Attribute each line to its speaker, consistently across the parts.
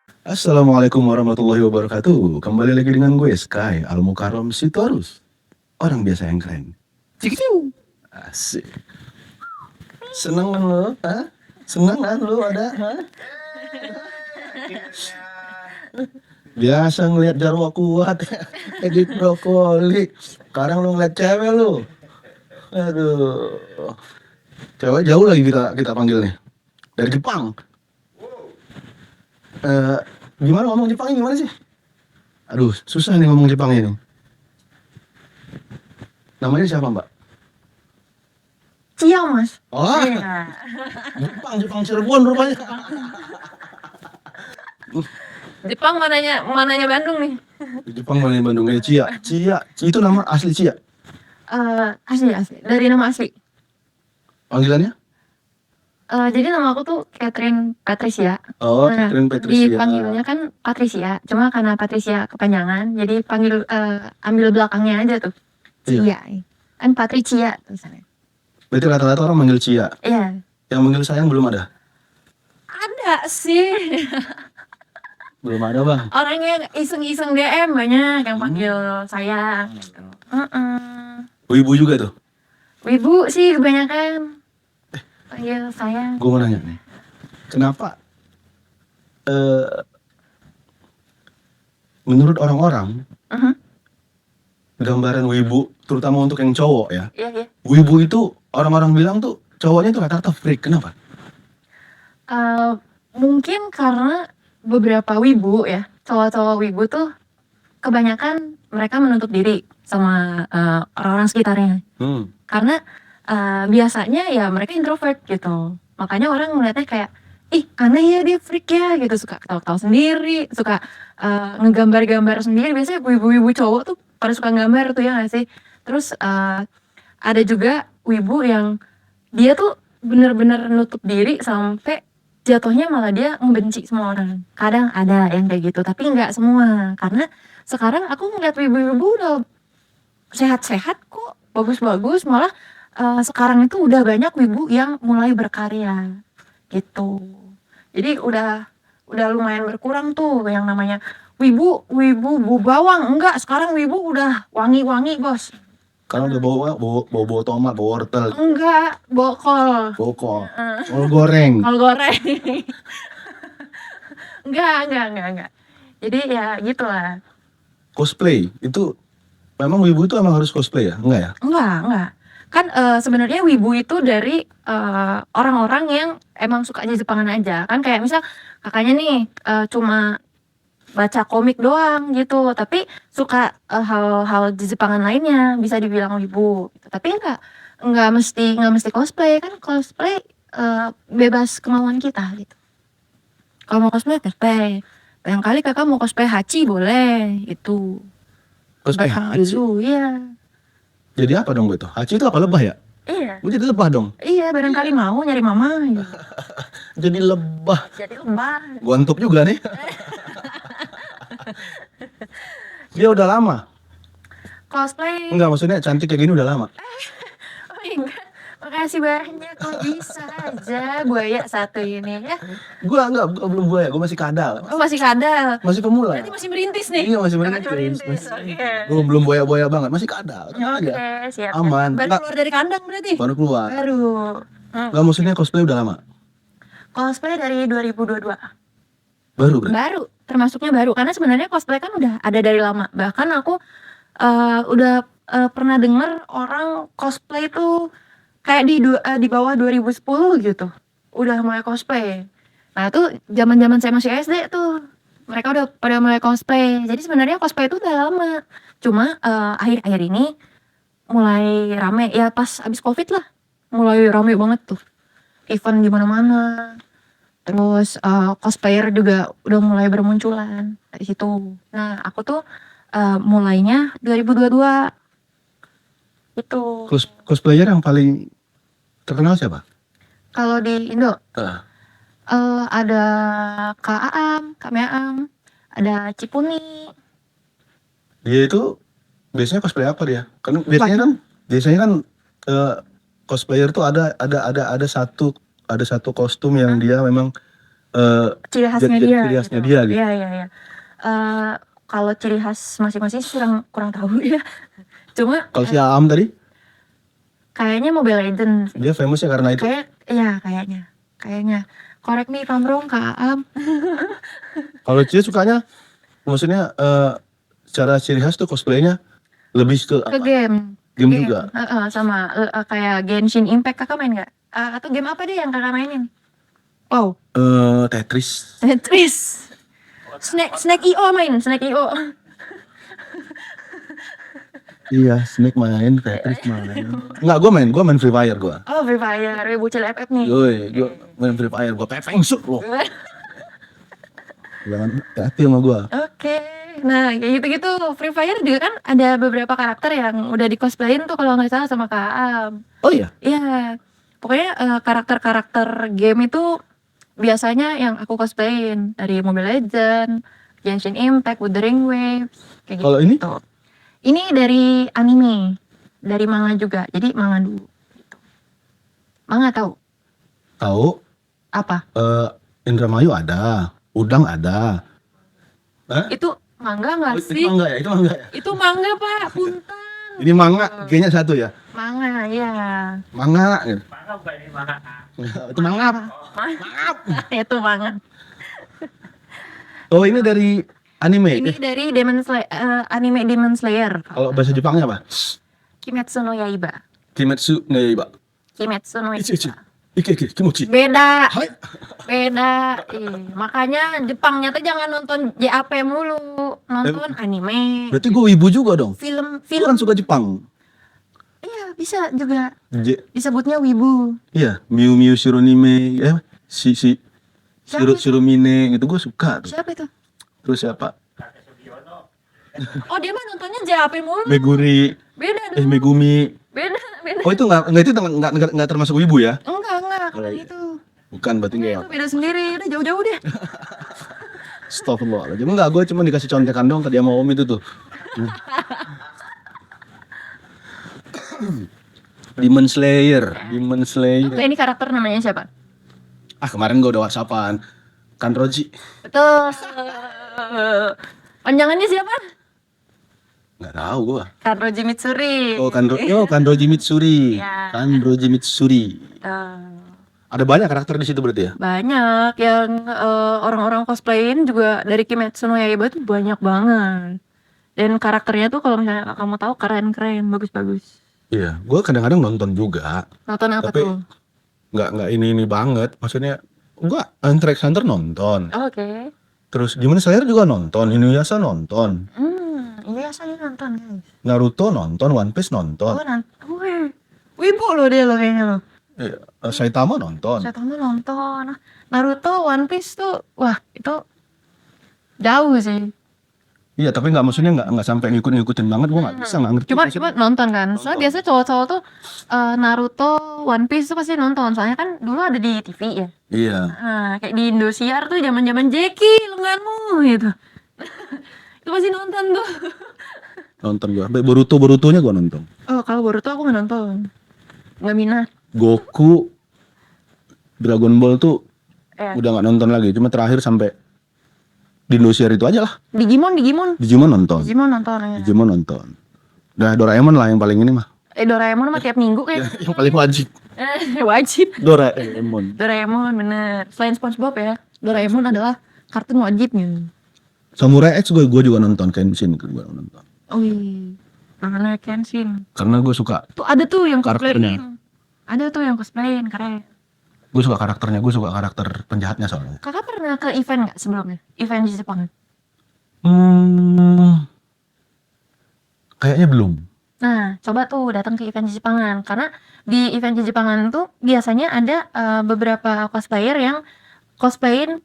Speaker 1: Assalamualaikum warahmatullahi wabarakatuh. Kembali lagi dengan gue Sky Al-Mukarram Sitorus. Orang biasa yang keren. Cikiu. Asik. Seneng kan lo? Hah? Seneng kan lo ada? Hah? Biasa ngeliat Jarwo kuat. Edit brokoli. Sekarang lo ngeliat cewek lo. Aduh. Cewek jauh lagi kita panggil nih. Dari Jepang. Eh, Gimana ngomong Jepangnya gimana sih? Aduh, susah nih ngomong Jepangnya nih. Namanya siapa, Mbak?
Speaker 2: Cia, Mas.
Speaker 1: Oh,
Speaker 2: Iya.
Speaker 1: Jepang Cirebon rupanya.
Speaker 2: Jepang mananya Bandung nih.
Speaker 1: Jepang mana Bandung ya? Cia itu nama asli Cia.
Speaker 2: Asli. Dari nama asli.
Speaker 1: Panggilannya?
Speaker 2: Jadi nama aku tuh Catherine Patricia.
Speaker 1: Oh,
Speaker 2: Nah,
Speaker 1: Catherine Patricia.
Speaker 2: dipanggilnya kan Patricia. Cuma karena Patricia kepanjangan, jadi ambil belakangnya aja tuh.
Speaker 1: Iya.
Speaker 2: Cia. Kan Patricia tulisannya.
Speaker 1: Berarti rata-rata orang manggil Cia.
Speaker 2: Iya.
Speaker 1: Yang manggil sayang belum ada?
Speaker 2: Ada sih.
Speaker 1: Belum ada, Bang.
Speaker 2: Orang yang iseng-iseng DM banyak yang panggil sayang gitu.
Speaker 1: Wibu juga tuh.
Speaker 2: Wibu sih kebanyakan panggil sayang.
Speaker 1: Gue mau nanya nih. Kenapa menurut orang-orang gambaran wibu, terutama untuk yang cowok ya,
Speaker 2: Iya.
Speaker 1: wibu itu orang-orang bilang tuh cowoknya tuh rata-rata freak. Kenapa?
Speaker 2: Mungkin karena beberapa wibu ya, cowok-cowok wibu tuh kebanyakan mereka menutup diri sama orang-orang sekitarnya. Karena biasanya ya mereka introvert gitu. Makanya orang melihatnya kayak, ih aneh ya dia freak ya gitu, suka ketawa-ketawa sendiri, suka ngegambar-gambar sendiri. Biasanya wibu-wibu cowok tuh pada suka gambar tuh ya gak sih? Terus ada juga wibu yang dia tuh bener-bener nutup diri sampai jatuhnya malah dia ngebenci semua orang. Kadang ada yang kayak gitu, tapi nggak semua. Karena sekarang aku ngeliat wibu-wibu udah sehat-sehat kok, bagus-bagus. Malah sekarang itu udah banyak wibu yang mulai berkarya gitu. Jadi udah lumayan berkurang tuh yang namanya wibu bu bawang. Enggak, sekarang wibu udah wangi-wangi, Bos.
Speaker 1: Karena udah bawa tomat, bawa wortel,
Speaker 2: Enggak, bokol.
Speaker 1: kol goreng.
Speaker 2: Kol goreng. Enggak. Jadi ya gitulah.
Speaker 1: Cosplay itu memang wibu itu emang harus cosplay ya? Enggak ya?
Speaker 2: Enggak. Kan sebenarnya wibu itu dari orang-orang yang emang suka Jepangan aja. Kan kayak misal kakaknya nih cuma baca komik doang gitu, tapi suka hal-hal Jepangan lainnya, bisa dibilang wibu gitu. Tapi enggak mesti cosplay. Kan cosplay bebas kemauan kita gitu. Kalau mau cosplay, barangkali kakak mau cosplay Hachi boleh itu.
Speaker 1: Cosplay Hachi?
Speaker 2: Dulu, iya.
Speaker 1: Jadi apa dong itu? Hachi itu apa, lebah ya?
Speaker 2: Iya.
Speaker 1: Gue jadi lebah dong.
Speaker 2: Iya, barangkali mau nyari mama gitu.
Speaker 1: Jadi lebah.
Speaker 2: Lebah.
Speaker 1: Gontok juga nih. Dia udah lama.
Speaker 2: Cosplay.
Speaker 1: Enggak, maksudnya cantik kayak gini udah lama.
Speaker 2: Oh enggak. Makasih banyak, kok bisa aja buaya satu ini ya.
Speaker 1: Gua belum buaya, gua masih kadal.
Speaker 2: Oh masih kadal.
Speaker 1: Masih pemula.
Speaker 2: Berarti masih merintis nih.
Speaker 1: Iya, masih merintis.
Speaker 2: Oke.
Speaker 1: Belum buaya banget, masih kadal.
Speaker 2: Oke, siap.
Speaker 1: Aman.
Speaker 2: Baru keluar dari kandang berarti?
Speaker 1: Baru keluar.
Speaker 2: Baru.
Speaker 1: Enggak, maksudnya cosplay udah lama.
Speaker 2: Cosplay dari 2022.
Speaker 1: Baru berarti?
Speaker 2: Baru, termasuknya baru. Karena sebenarnya cosplay kan udah ada dari lama. Bahkan aku udah pernah dengar orang cosplay tuh kayak di bawah 2010 gitu. Udah mulai cosplay. Nah, itu zaman-zaman saya masih SD tuh. Mereka udah pada mulai cosplay. Jadi sebenarnya cosplay itu udah lama. Cuma akhir-akhir ini mulai rame ya pas abis Covid lah. Mulai rame banget tuh. Event di mana-mana. Terus cosplayer juga udah mulai bermunculan dari situ. Nah, aku tuh mulainya 2022 itu.
Speaker 1: Cosplayer yang paling terkenal siapa?
Speaker 2: Kalau di Indo ada Kak Aam, Kak Meam, ada Cipuni.
Speaker 1: Dia itu biasanya cosplay apa dia? Kan biasanya kan cosplayer tuh ada satu kostum yang dia memang
Speaker 2: ciri khasnya
Speaker 1: Ciri-
Speaker 2: dia.
Speaker 1: ciri khasnya dia gitu.
Speaker 2: Iya iya iya. Kalau ciri khas masing-masing sih kurang tahu ya. Cuma
Speaker 1: Kalau si Aam tadi,
Speaker 2: kayaknya Mobile Legends.
Speaker 1: dia famous ya karena itu.
Speaker 2: Kayaknya. Correct me if I'm wrong, Kak Am.
Speaker 1: Kalau Cie sukanya, maksudnya secara ciri khas tuh cosplaynya lebih ke
Speaker 2: Ke
Speaker 1: apa?
Speaker 2: game.
Speaker 1: Game juga.
Speaker 2: Sama kayak Genshin Impact, Kakak main nggak? Atau game apa deh yang Kakak mainin? Oh,
Speaker 1: Tetris.
Speaker 2: Tetris. Snack IO main, Snack IO.
Speaker 1: Iya, Snake main, Tetris main. Enggak, gue main Free Fire gue.
Speaker 2: Oh, Free Fire, bocil FF nih.
Speaker 1: Yoi, gue main Free Fire, gue pepeng shoot loh. Jangan hati sama gue.
Speaker 2: Oke, nah kayak gitu-gitu. Free Fire juga kan ada beberapa karakter yang udah di cosplayin tuh kalau nggak salah sama Kak Am.
Speaker 1: Oh iya?
Speaker 2: Iya, pokoknya karakter-karakter game itu biasanya yang aku cosplayin dari Mobile Legends, Genshin Impact, Wuthering Waves, kayak gitu.
Speaker 1: Kalau ini?
Speaker 2: Ini dari anime, dari manga juga. Jadi manga dulu. Gitu. Manga tahu
Speaker 1: Tahu?
Speaker 2: apa?
Speaker 1: Indramayu ada, Udang ada. Hah?
Speaker 2: Itu manga nggak
Speaker 1: Itu
Speaker 2: sih?
Speaker 1: mangga ya? Itu mangga ya?
Speaker 2: Itu manga Pak, punten.
Speaker 1: Ini manga, kayaknya satu ya?
Speaker 2: Manga, ya.
Speaker 1: Manga gitu.
Speaker 3: Manga bukan ini manga.
Speaker 1: Itu mangap.
Speaker 2: Itu manga.
Speaker 1: Oh ini dari anime.
Speaker 2: Ini dari anime Demon Slayer.
Speaker 1: Kalau bahasa Jepangnya apa?
Speaker 2: Kimetsu no Yaiba.
Speaker 1: Kimetsu no Yaiba.
Speaker 2: Kimetsu no
Speaker 1: Ichi, ichi.
Speaker 2: Yaiba.
Speaker 1: Ike, kimochi.
Speaker 2: Beda.
Speaker 1: Hai.
Speaker 2: Beda. Makanya Jepangnya tuh jangan nonton JAP mulu, nonton anime.
Speaker 1: Berarti gue wibu juga dong.
Speaker 2: Film
Speaker 1: Gue kan suka Jepang.
Speaker 2: Iya, bisa juga
Speaker 1: J
Speaker 2: disebutnya wibu.
Speaker 1: iya, Miu Miu Shironime, si
Speaker 2: Siapa itu?
Speaker 1: Shiromine gitu gue suka tuh.
Speaker 2: Siapa itu?
Speaker 1: Terus siapa?
Speaker 2: Oh, dia mah nontonnya JAP mulu.
Speaker 1: Meguri,
Speaker 2: Beda dong.
Speaker 1: Megumi.
Speaker 2: Beda.
Speaker 1: Oh itu nggak termasuk wibu ya?
Speaker 2: Enggak, kalau
Speaker 1: iya.
Speaker 2: itu.
Speaker 1: Bukan berarti
Speaker 2: Itu
Speaker 1: nggak.
Speaker 2: beda sendiri. Udah jauh-jauh deh.
Speaker 1: Astagfirullahaladzim. Enggak, gue cuma dikasih contekan dong tadi sama Om itu tuh. Demon Slayer.
Speaker 2: Nah, ini karakter namanya siapa?
Speaker 1: Kemarin gue udah whatsappan. Kanroji.
Speaker 2: Betul. Panjangannya siapa?
Speaker 1: Nggak tahu gue.
Speaker 2: Kanroji Mitsuri.
Speaker 1: Kanroji Mitsuri.
Speaker 2: Iya.
Speaker 1: Kanroji Mitsuri.
Speaker 2: Eh,
Speaker 1: Ada banyak karakter di situ berarti ya?
Speaker 2: banyak yang orang-orang cosplayin juga dari Kimetsu no Yaiba tuh banyak banget. Dan karakternya tuh kalau misalnya kamu tahu keren-keren, bagus-bagus.
Speaker 1: Iya, gue kadang-kadang nonton juga.
Speaker 2: Nonton apa
Speaker 1: Tapi
Speaker 2: tuh?
Speaker 1: nggak ini banget. Maksudnya, gue Hunter x Hunter nonton.
Speaker 2: Oke.
Speaker 1: Terus Demon Slayer juga nonton. Inuyasha nonton.
Speaker 2: Iya saya nonton guys.
Speaker 1: Naruto nonton. One Piece nonton.
Speaker 2: Wih, wibu lo dia lo kayaknya lo.
Speaker 1: Saitama nonton.
Speaker 2: Saya tahu nonton. Naruto, One Piece tuh, wah itu jauh sih.
Speaker 1: Iya, tapi maksudnya nggak sampai ngikutin banget. Gue nggak bisa nggak ngerti.
Speaker 2: Cuma nonton kan. Soalnya biasa cowok-cowok tuh Naruto, One Piece tuh pasti nonton. Soalnya kan dulu ada di TV ya.
Speaker 1: Iya.
Speaker 2: Nah, kayak di Indosiar tuh zaman-zaman Jackie lenganmu gitu. Itu pasti nonton tuh.
Speaker 1: Nonton gue. Borutonya gue nonton.
Speaker 2: Oh, kalau Boruto aku nggak nonton. Nggak minat.
Speaker 1: Goku, Dragon Ball tuh
Speaker 2: Eh,
Speaker 1: udah nggak nonton lagi. Cuma terakhir sampai di Indosiar itu aja lah.
Speaker 2: Digimon.
Speaker 1: Digimon nonton.
Speaker 2: Digimon nonton ya.
Speaker 1: Digimon nonton. Udah Doraemon lah yang paling ini mah.
Speaker 2: Doraemon mah tiap minggu kayak.
Speaker 1: Yang paling wajib.
Speaker 2: Wajib.
Speaker 1: Doraemon.
Speaker 2: Doraemon bener. Selain SpongeBob ya, Doraemon adalah kartun wajibnya.
Speaker 1: Samurai X gue juga nonton. Kenshin gue nonton.
Speaker 2: Wih, karena Kenshin.
Speaker 1: Karena gue suka.
Speaker 2: Tuh ada tuh yang
Speaker 1: Karakternya.
Speaker 2: cosplayin. Ada tuh yang cosplayin, keren.
Speaker 1: Gue suka karakternya. Gue suka karakter penjahatnya soalnya.
Speaker 2: Kakak pernah ke event nggak sebelumnya? Event di Jepang?
Speaker 1: Kayaknya belum.
Speaker 2: Nah, coba tuh datang ke event di Jepangan. Karena di event di Jepangan tuh biasanya ada beberapa cosplayer yang cosplayin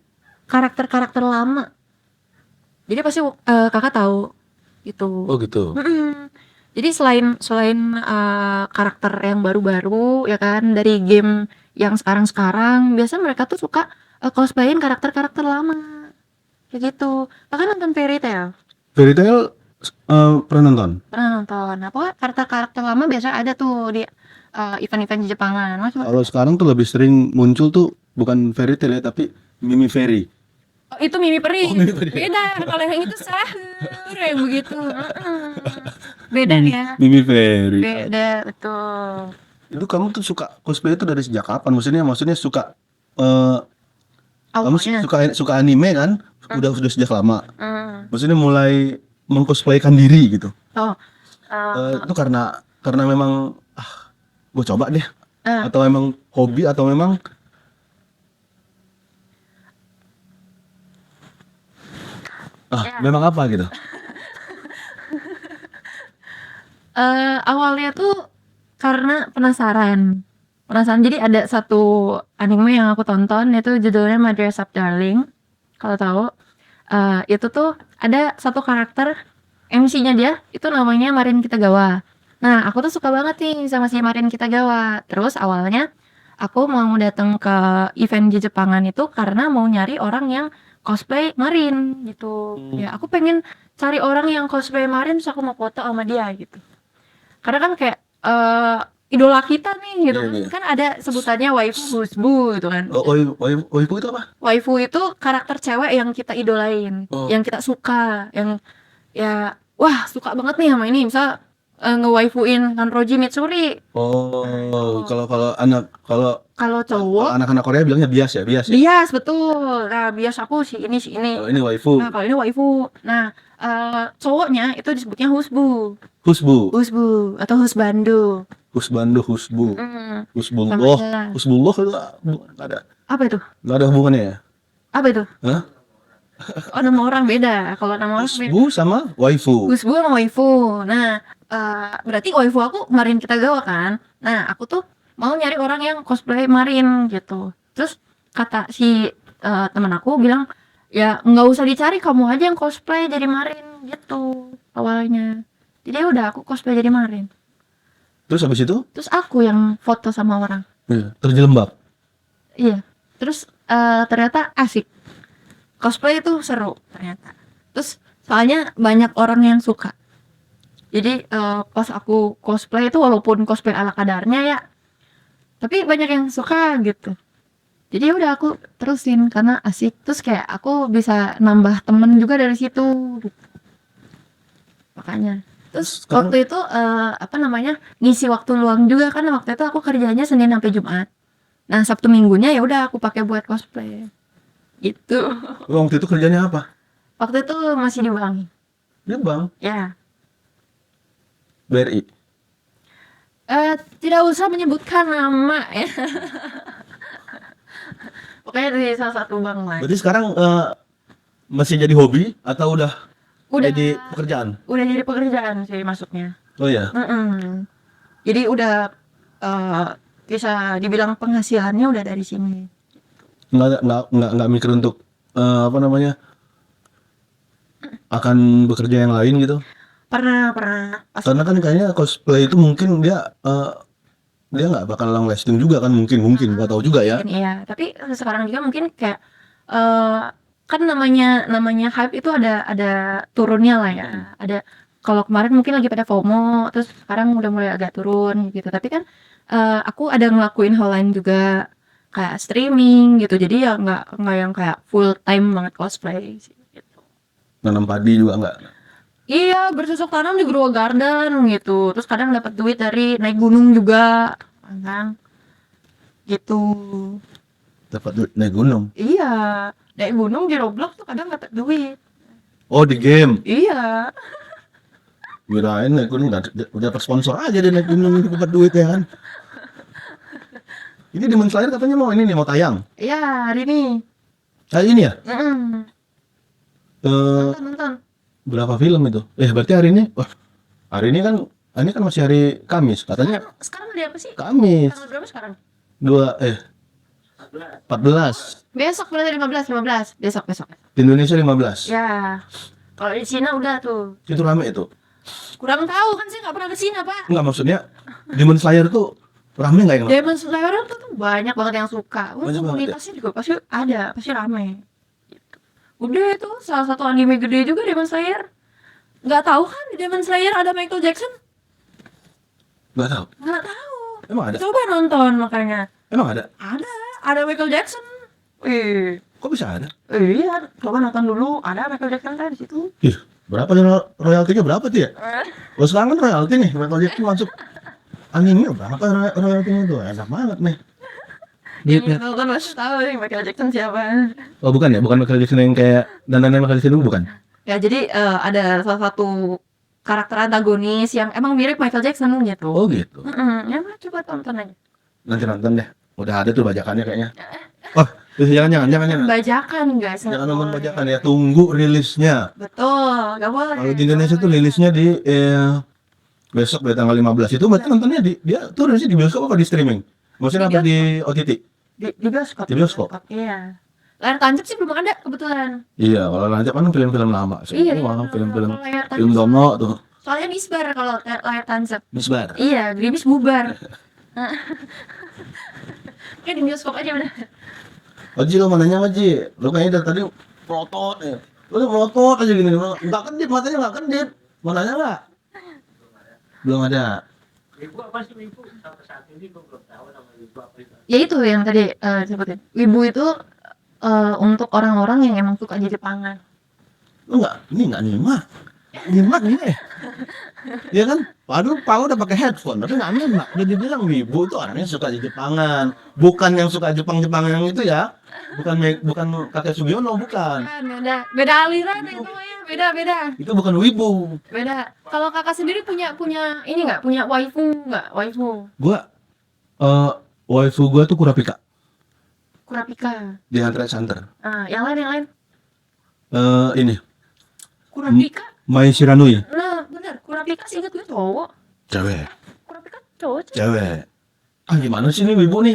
Speaker 2: karakter-karakter lama. Jadi pasti kakak tahu itu.
Speaker 1: Oh gitu.
Speaker 2: Jadi selain karakter yang baru-baru ya kan dari game yang sekarang-sekarang, biasanya mereka tuh suka cosplayin karakter-karakter lama. Kayak gitu. Kakak nonton Fairy Tail?
Speaker 1: Fairy Tail pernah nonton.
Speaker 2: Pernah nonton. Apa karakter-karakter lama biasa ada tuh di event-event di Jepangan. Mas,
Speaker 1: Kalau sekarang tuh lebih sering muncul tuh bukan Fairy Tail ya, tapi Mimi Ferry.
Speaker 2: Oh, itu Mimi Peri.
Speaker 1: Oh, Mimi Peri.
Speaker 2: Beda. Kalau yang itu Sahur yang begitu. Beda ya.
Speaker 1: Mimi Ferry.
Speaker 2: Beda, betul.
Speaker 1: Itu kamu tuh suka cosplay itu dari sejak kapan? Maksudnya suka kamu
Speaker 2: Awalnya.
Speaker 1: suka anime kan? Sudah sejak lama.
Speaker 2: Hmm.
Speaker 1: Maksudnya mulai mengcosplaykan diri gitu.
Speaker 2: Oh.
Speaker 1: Itu karena memang gue coba deh. Atau memang hobi atau memang memang apa gitu?
Speaker 2: Awalnya tuh karena penasaran. Jadi ada satu anime yang aku tonton, itu judulnya My Dress Up Darling. Kalau tahu, itu tuh ada satu karakter MC-nya dia itu namanya Marin Kitagawa. Nah, aku tuh suka banget nih sama si Marin Kitagawa. Terus awalnya aku mau datang ke event di Jepangan itu karena mau nyari orang yang cosplay Marin gitu. Ya, aku pengen cari orang yang cosplay Marin terus aku mau foto sama dia gitu. Karena kan kayak idola kita nih gitu.
Speaker 1: Iya.
Speaker 2: Kan ada sebutannya waifu husbu gitu kan.
Speaker 1: Waifu itu apa?
Speaker 2: Waifu itu karakter cewek yang kita idolain, yang kita suka, yang ya wah suka banget nih sama ini. Misal ngewaifuin Kanroji Mitsuri.
Speaker 1: Kalau
Speaker 2: cowok
Speaker 1: anak-anak Korea bilangnya bias ya.
Speaker 2: bias, betul. Nah, bias aku si ini.
Speaker 1: Kalau ini waifu.
Speaker 2: Nah, kalau ini waifu. Nah, cowoknya itu disebutnya husbu atau husbandu.
Speaker 1: Husbullah.
Speaker 2: Namanya.
Speaker 1: Husbullah itu nggak ada.
Speaker 2: Apa itu?
Speaker 1: Nggak ada hubungannya ya?
Speaker 2: Apa itu?
Speaker 1: Hah?
Speaker 2: Oh, nama orang beda. Kalau nama orang beda.
Speaker 1: Husbu sama waifu.
Speaker 2: Husbu sama waifu. Nah, berarti waifu aku Marin Kitagawa kan. Nah, aku tuh mau nyari orang yang cosplay Marin gitu. Terus kata si teman aku bilang, ya nggak usah dicari, kamu aja yang cosplay jadi Marin gitu awalnya. Jadi udah aku cosplay jadi Marin.
Speaker 1: Terus habis itu?
Speaker 2: Terus aku yang foto sama orang.
Speaker 1: Terjelembab.
Speaker 2: Iya. Terus ternyata asik. Cosplay itu seru ternyata. Terus soalnya banyak orang yang suka. Jadi pas aku cosplay itu walaupun cosplay ala kadarnya ya, tapi banyak yang suka gitu. Jadi udah aku terusin karena asik. Terus kayak aku bisa nambah temen juga dari situ. Makanya. Terus waktu itu ngisi waktu luang juga kan, waktu itu aku kerjanya Senin sampai Jumat. Nah, Sabtu Minggunya ya udah aku pakai buat cosplay. Gitu.
Speaker 1: Waktu itu kerjanya apa?
Speaker 2: Waktu itu masih di bank.
Speaker 1: Di bank?
Speaker 2: Ya.
Speaker 1: BRI.
Speaker 2: Tidak usah menyebutkan nama ya. Pokoknya di salah satu bank lah.
Speaker 1: Berarti sekarang masih jadi hobi atau udah jadi pekerjaan?
Speaker 2: Udah jadi pekerjaan sih masuknya.
Speaker 1: Oh ya.
Speaker 2: Jadi udah bisa dibilang penghasilannya udah dari sini.
Speaker 1: Nggak mikir untuk akan bekerja yang lain gitu?
Speaker 2: Pernah.
Speaker 1: Karena kan kayaknya cosplay itu mungkin dia nggak bakal long lasting juga kan, mungkin nggak tahu juga ya.
Speaker 2: Iya, tapi sekarang juga mungkin kayak kan namanya hype itu ada turunnya lah ya. Ada, kalau kemarin mungkin lagi pada FOMO, terus sekarang udah mulai agak turun gitu. Tapi kan aku ada ngelakuin hal lain juga kayak streaming gitu. Jadi ya nggak yang kayak full time banget cosplay sih, gitu.
Speaker 1: Nanam padi juga nggak?
Speaker 2: Iya, bercocok tanam di grow garden gitu. Terus kadang dapat duit dari naik gunung juga, kan? Gitu.
Speaker 1: Dapat duit naik gunung?
Speaker 2: Iya, naik gunung di Roblox tuh kadang dapat duit.
Speaker 1: Oh, di game?
Speaker 2: Iya.
Speaker 1: Kirain naik gunung udah dapat sponsor aja dia naik gunung itu dapat duit ya kan? Ini Demon Slayer katanya mau tayang?
Speaker 2: Iya, hari ini.
Speaker 1: Hari ini ya?
Speaker 2: Nonton.
Speaker 1: Berapa film itu? Berarti hari ini? Wah, hari ini kan masih hari Kamis katanya.
Speaker 2: Sekarang hari apa sih?
Speaker 1: Kamis.
Speaker 2: Tanggal berapa sekarang?
Speaker 1: 14.
Speaker 2: Besok berarti 15. Besok.
Speaker 1: Di Indonesia 15.
Speaker 2: Ya. Kalau di Cina udah tuh.
Speaker 1: Itu rame itu.
Speaker 2: Kurang tahu kan, saya nggak pernah ke Cina, Pak.
Speaker 1: Enggak, maksudnya Demon Slayer tuh rame nggak yang?
Speaker 2: Demon Slayer tuh banyak banget yang suka.
Speaker 1: Banyak
Speaker 2: Komunitasnya juga pasti ada, pasti rame. Gitu. Udah itu salah satu anime gede juga Demon Slayer. Nggak tahu kan di Demon Slayer ada Michael Jackson?
Speaker 1: Nggak tahu.
Speaker 2: Emang ada? Coba nonton makanya.
Speaker 1: Emang ada?
Speaker 2: Ada Michael Jackson. Wih,
Speaker 1: Kok bisa ada?
Speaker 2: Iya, coba nonton dulu, ada Michael Jackson kan di situ.
Speaker 1: Ih, berapa nih royaltinya berapa tuh ya? Kalau sekarang kan royalti nih, Michael Jackson masuk animenya berapa royaltinya tuh? Enak banget nih.
Speaker 2: Yang nonton pasti tahu nih Michael Jackson siapa.
Speaker 1: Oh bukan ya, bukan Michael Jackson yang kayak dandannya Michael Jackson itu bukan?
Speaker 2: Ya jadi ada salah satu karakter antagonis yang emang mirip Michael Jackson gitu.
Speaker 1: Oh gitu.
Speaker 2: Ya coba tonton aja.
Speaker 1: Nanti nonton deh. Udah ada tuh bajakannya kayaknya. Oh, jangan.
Speaker 2: Bajakan guys.
Speaker 1: Jangan nonton bajakan ya, tunggu rilisnya.
Speaker 2: Betul, gak boleh.
Speaker 1: Kalau di Indonesia tuh rilisnya di besok dari tanggal 15 itu berarti nontonnya dia tuh rilisnya di bioskop apa di streaming? Maksudnya apa di OTT?
Speaker 2: Di bioskop.
Speaker 1: Di bioskop.
Speaker 2: Iya. Layar tancap sih belum ada kebetulan.
Speaker 1: Iya, kalau lanjut kan film-film lama sih.
Speaker 2: Iya,
Speaker 1: film-film
Speaker 2: kalau layar tancap
Speaker 1: film Dono tuh.
Speaker 2: soalnya misbar kalau layar tancap.
Speaker 1: Misbar.
Speaker 2: Iya, gerimis bubar. Kayak di bioskop aja udah.
Speaker 1: Oji lo mananya Oji? Lo kayaknya dari tadi melotot ya. Lo udah melotot aja gini. Enggak kedip, matanya enggak kedip. Mau nanya enggak? Belum ada.
Speaker 3: Wibu apa sih wibu? Sampai saat ini gue belum tahu nama wibu apa itu.
Speaker 2: Ya itu yang tadi sebutin. Wibu itu untuk orang-orang yang emang suka Jepangan.
Speaker 1: Lo ini enggak nyimak ini. Iya kan? Waduh, Pak udah pakai headphone, tapi nggak nyimak. Jadi bilang wibu itu orangnya suka Jepangan, bukan yang suka Jepang yang itu ya. Bukan kakek Sugiono, bukan.
Speaker 2: Beda aliran itu ya, beda.
Speaker 1: Itu bukan wibu.
Speaker 2: Beda. Kalau kakak sendiri punya ini nggak? Punya waifu nggak? Waifu.
Speaker 1: Gua waifu gua tuh Kurapika
Speaker 2: Kurapika.
Speaker 1: di Hunter x Hunter.
Speaker 2: Yang lain.
Speaker 1: Ini
Speaker 2: Kurapika.
Speaker 1: Mai Shiranui.
Speaker 2: Nah, benar. Kurapika sih ingat gue cowok.
Speaker 1: Cewek.
Speaker 2: Kurapika cowok.
Speaker 1: Cewek. Gimana sih ini wibu nih?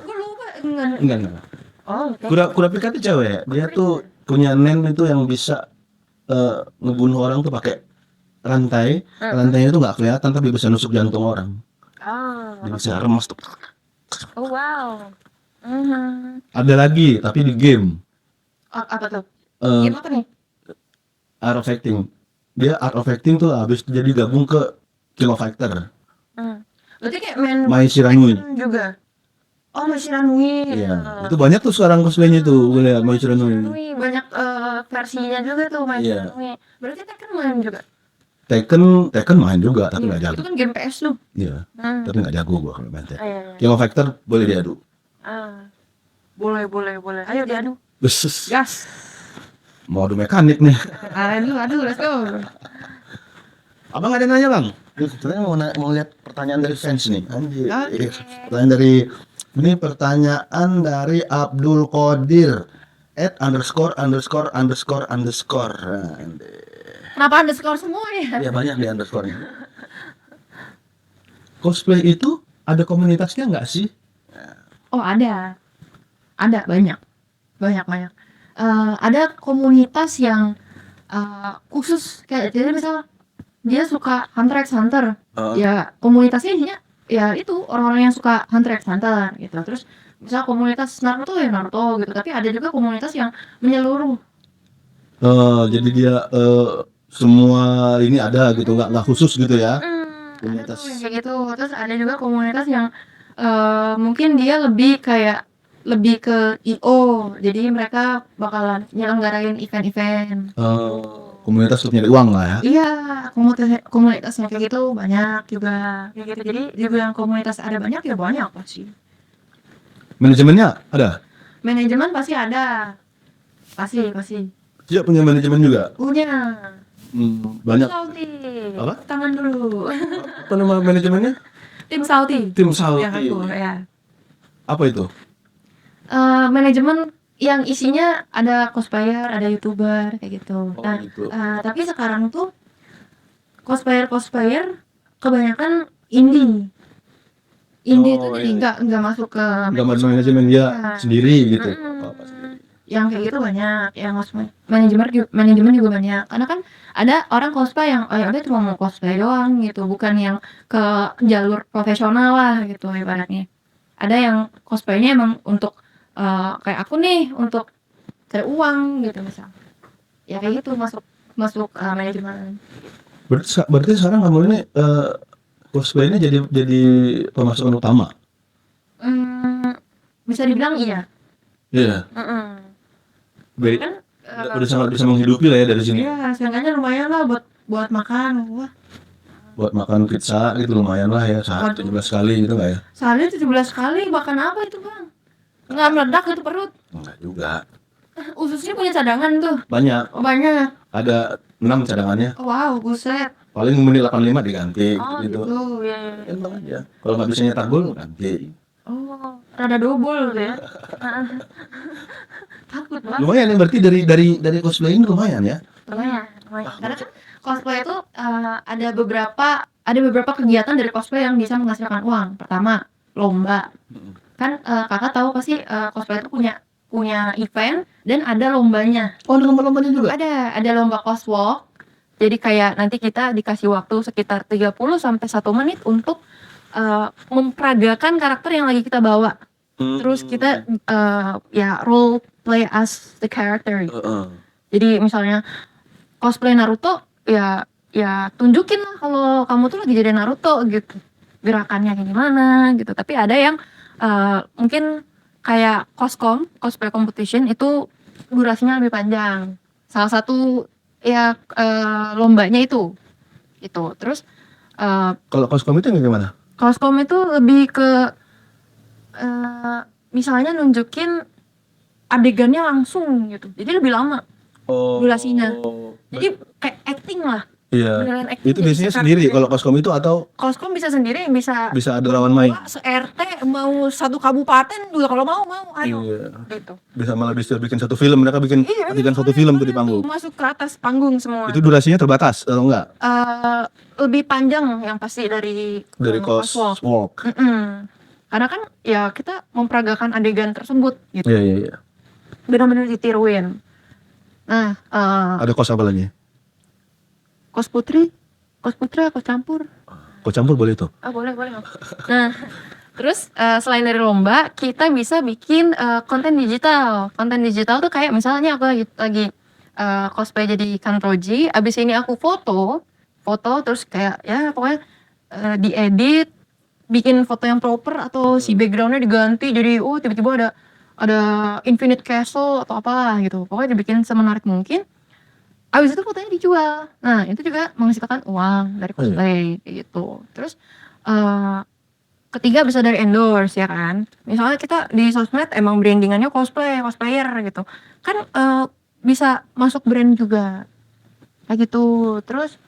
Speaker 2: Gue lupa.
Speaker 1: Enggak.
Speaker 2: Oh, oke.
Speaker 1: Kurapika tuh cewek. Dia tuh punya nen itu yang bisa ngebunuh orang tuh pakai rantai. Rantainya tuh nggak kelihatan tapi bisa nusuk jantung orang. Dia bisa remas tuh.
Speaker 2: Oh wow.
Speaker 1: Ada lagi tapi di game.
Speaker 2: Apa tuh?
Speaker 1: Eh,
Speaker 2: Game apa nih?
Speaker 1: Art of Acting. Dia Art of Acting tuh habis jadi gabung ke King of Fighter.
Speaker 2: Berarti kayak main
Speaker 1: Mai Shiranui.
Speaker 2: juga. Oh, Mai Shiranui.
Speaker 1: Iya. Itu banyak tuh sekarang cosplaynya tuh. Gue lihat Mai Shiranui.
Speaker 2: Banyak versinya juga tuh Mai
Speaker 1: Iya.
Speaker 2: Shiranui. Berarti Tekken main juga.
Speaker 1: Tekken main juga tapi nggak jago.
Speaker 2: Itu kan game PS tuh.
Speaker 1: Iya. Tapi nggak jago gua kalau main Tekken.
Speaker 2: Iya.
Speaker 1: King of Fighter boleh diadu.
Speaker 2: Boleh. Ayo diadu.
Speaker 1: Beses.
Speaker 2: Gas.
Speaker 1: Mau adu mekanik nih.
Speaker 2: Aduh, let's go.
Speaker 1: Abang ada nanya bang? Saya mau lihat pertanyaan dari fans nih. Anjir.
Speaker 2: Oke.
Speaker 1: Pertanyaan dari Abdul Qadir @____.
Speaker 2: Kenapa underscore semua ya?
Speaker 1: Ya banyak di underscore-nya. Cosplay itu ada komunitasnya nggak sih?
Speaker 2: Oh, ada banyak. Ada komunitas yang khusus kayak jadi misal dia suka Hunter x Hunter, ya komunitasnya isinya ya itu orang-orang yang suka Hunter x Hunter gitu. Terus misal komunitas Naruto ya Naruto gitu, tapi ada juga komunitas yang menyeluruh.
Speaker 1: Jadi dia semua ini ada gitu, nggak khusus gitu ya? Komunitas.
Speaker 2: Kayak gitu. Terus ada juga komunitas yang mungkin dia lebih ke IO, jadi mereka bakalan nyelenggarain event-event.
Speaker 1: Komunitas untuk nyari uang lah ya?
Speaker 2: Iya, komunitasnya kayak gitu banyak juga kayak gitu. Jadi dibilang komunitas ada banyak ya banyak pasti.
Speaker 1: Manajemennya ada?
Speaker 2: Manajemen pasti ada, pasti.
Speaker 1: Dia punya manajemen juga?
Speaker 2: Punya.
Speaker 1: Banyak.
Speaker 2: Sauti.
Speaker 1: Apa?
Speaker 2: Tangan dulu.
Speaker 1: Apa nama manajemennya?
Speaker 2: Tim Sauti.
Speaker 1: Tim Sauti.
Speaker 2: Yang aku ya.
Speaker 1: Apa itu?
Speaker 2: Manajemen yang isinya ada cosplayer, ada YouTuber kayak gitu.
Speaker 1: Oh,
Speaker 2: Nah,
Speaker 1: gitu.
Speaker 2: tapi sekarang tuh cosplayer kebanyakan indie. Itu jadi nggak masuk ke
Speaker 1: Nggak masuk manajemen dia sendiri gitu.
Speaker 2: yang kayak gitu banyak, yang manajemen juga banyak. Karena kan ada orang cosplay yang ya udah cuma mau cosplay doang gitu, bukan yang ke jalur profesional lah gitu ibaratnya. Ada yang cosplaynya emang untuk kayak aku nih untuk cari uang gitu misal. Ya kayak gitu masuk manajemen.
Speaker 1: Berarti sekarang kamu ini cosplay ini jadi pemasukan utama?
Speaker 2: Bisa dibilang iya.
Speaker 1: Iya.
Speaker 2: Kan
Speaker 1: Udah sangat bisa menghidupi lah ya dari sini.
Speaker 2: iya, seenggaknya lumayan lah buat makan. Wah,
Speaker 1: Buat makan pizza gitu lumayan lah ya, sehari 17 kali gitu nggak ya?
Speaker 2: sehari 17 kali makan apa itu bang? Nggak meledak itu perut.
Speaker 1: Enggak juga.
Speaker 2: Ususnya punya cadangan tuh.
Speaker 1: Banyak.
Speaker 2: Oh, banyak.
Speaker 1: Ada 6 cadangannya.
Speaker 2: Oh, wow, buset.
Speaker 1: Paling menit 85 diganti
Speaker 2: Oh
Speaker 1: gitu.
Speaker 2: gitu, ya, ya.
Speaker 1: Gampang aja. Kalau nggak bisa nyetak gol ganti.
Speaker 2: Oh, rada double ya. Takut banget.
Speaker 1: Lumayan ya berarti dari cosplay ini lumayan ya.
Speaker 2: Lumayan, lumayan. Karena kan cosplay itu ada beberapa kegiatan dari cosplay yang bisa menghasilkan uang. Pertama, lomba. Kan kakak tahu pasti cosplay itu punya event dan ada lombanya.
Speaker 1: Oh, ada lomba-lombanya juga.
Speaker 2: Ada lomba coswalk. Jadi kayak nanti kita dikasih waktu sekitar 30 sampai 1 menit untuk memperagakan karakter yang lagi kita bawa. Terus kita ya role play as the character. Jadi misalnya cosplay Naruto ya tunjukin lah kalau kamu tuh lagi jadi Naruto gitu. Gerakannya kayak gimana gitu. Tapi ada yang mungkin kayak cosplay competition itu durasinya lebih panjang. Salah satu ya lombanya itu gitu. Terus
Speaker 1: Kalau kostum itu gimana?
Speaker 2: kostum itu lebih ke misalnya nunjukin adegannya langsung gitu. Jadi lebih lama durasinya. Jadi kayak acting lah.
Speaker 1: Iya.
Speaker 2: Beneran acting.
Speaker 1: Itu biasanya sendiri kalau kostum itu atau
Speaker 2: Kostum bisa sendiri, bisa
Speaker 1: bisa ada lawan main?
Speaker 2: se-RT mau satu kabupaten juga kalau mau ayo
Speaker 1: Iya.
Speaker 2: gitu.
Speaker 1: Bisa malah bisa bikin satu film, mereka bikin adegan satu film tuh di panggung.
Speaker 2: Masuk ke atas panggung semua.
Speaker 1: Itu durasinya terbatas atau enggak?
Speaker 2: Lebih panjang yang pasti dari coswalk.
Speaker 1: coswalk.
Speaker 2: Karena kan ya kita memperagakan adegan tersebut gitu.
Speaker 1: Iya.
Speaker 2: Benar-benar ditiruin. Nah,
Speaker 1: Ada kos apa lagi?
Speaker 2: kos putri, kos campur.
Speaker 1: Kos campur boleh tuh.
Speaker 2: Boleh. Nah, terus selain dari lomba, kita bisa bikin konten digital. Konten digital tuh kayak misalnya aku lagi cosplay jadi Kanroji, abis ini aku foto terus kayak ya pokoknya diedit, bikin foto yang proper atau si backgroundnya diganti jadi tiba-tiba ada Infinite Castle atau apalah gitu. Pokoknya dibikin semenarik mungkin. Abis itu fotonya dijual. Nah, itu juga menghasilkan uang dari cosplay gitu. Terus ketiga bisa dari endorse ya kan. Misalnya kita di sosmed emang brandingannya cosplayer gitu. Kan bisa masuk brand juga. Kayak gitu. Terus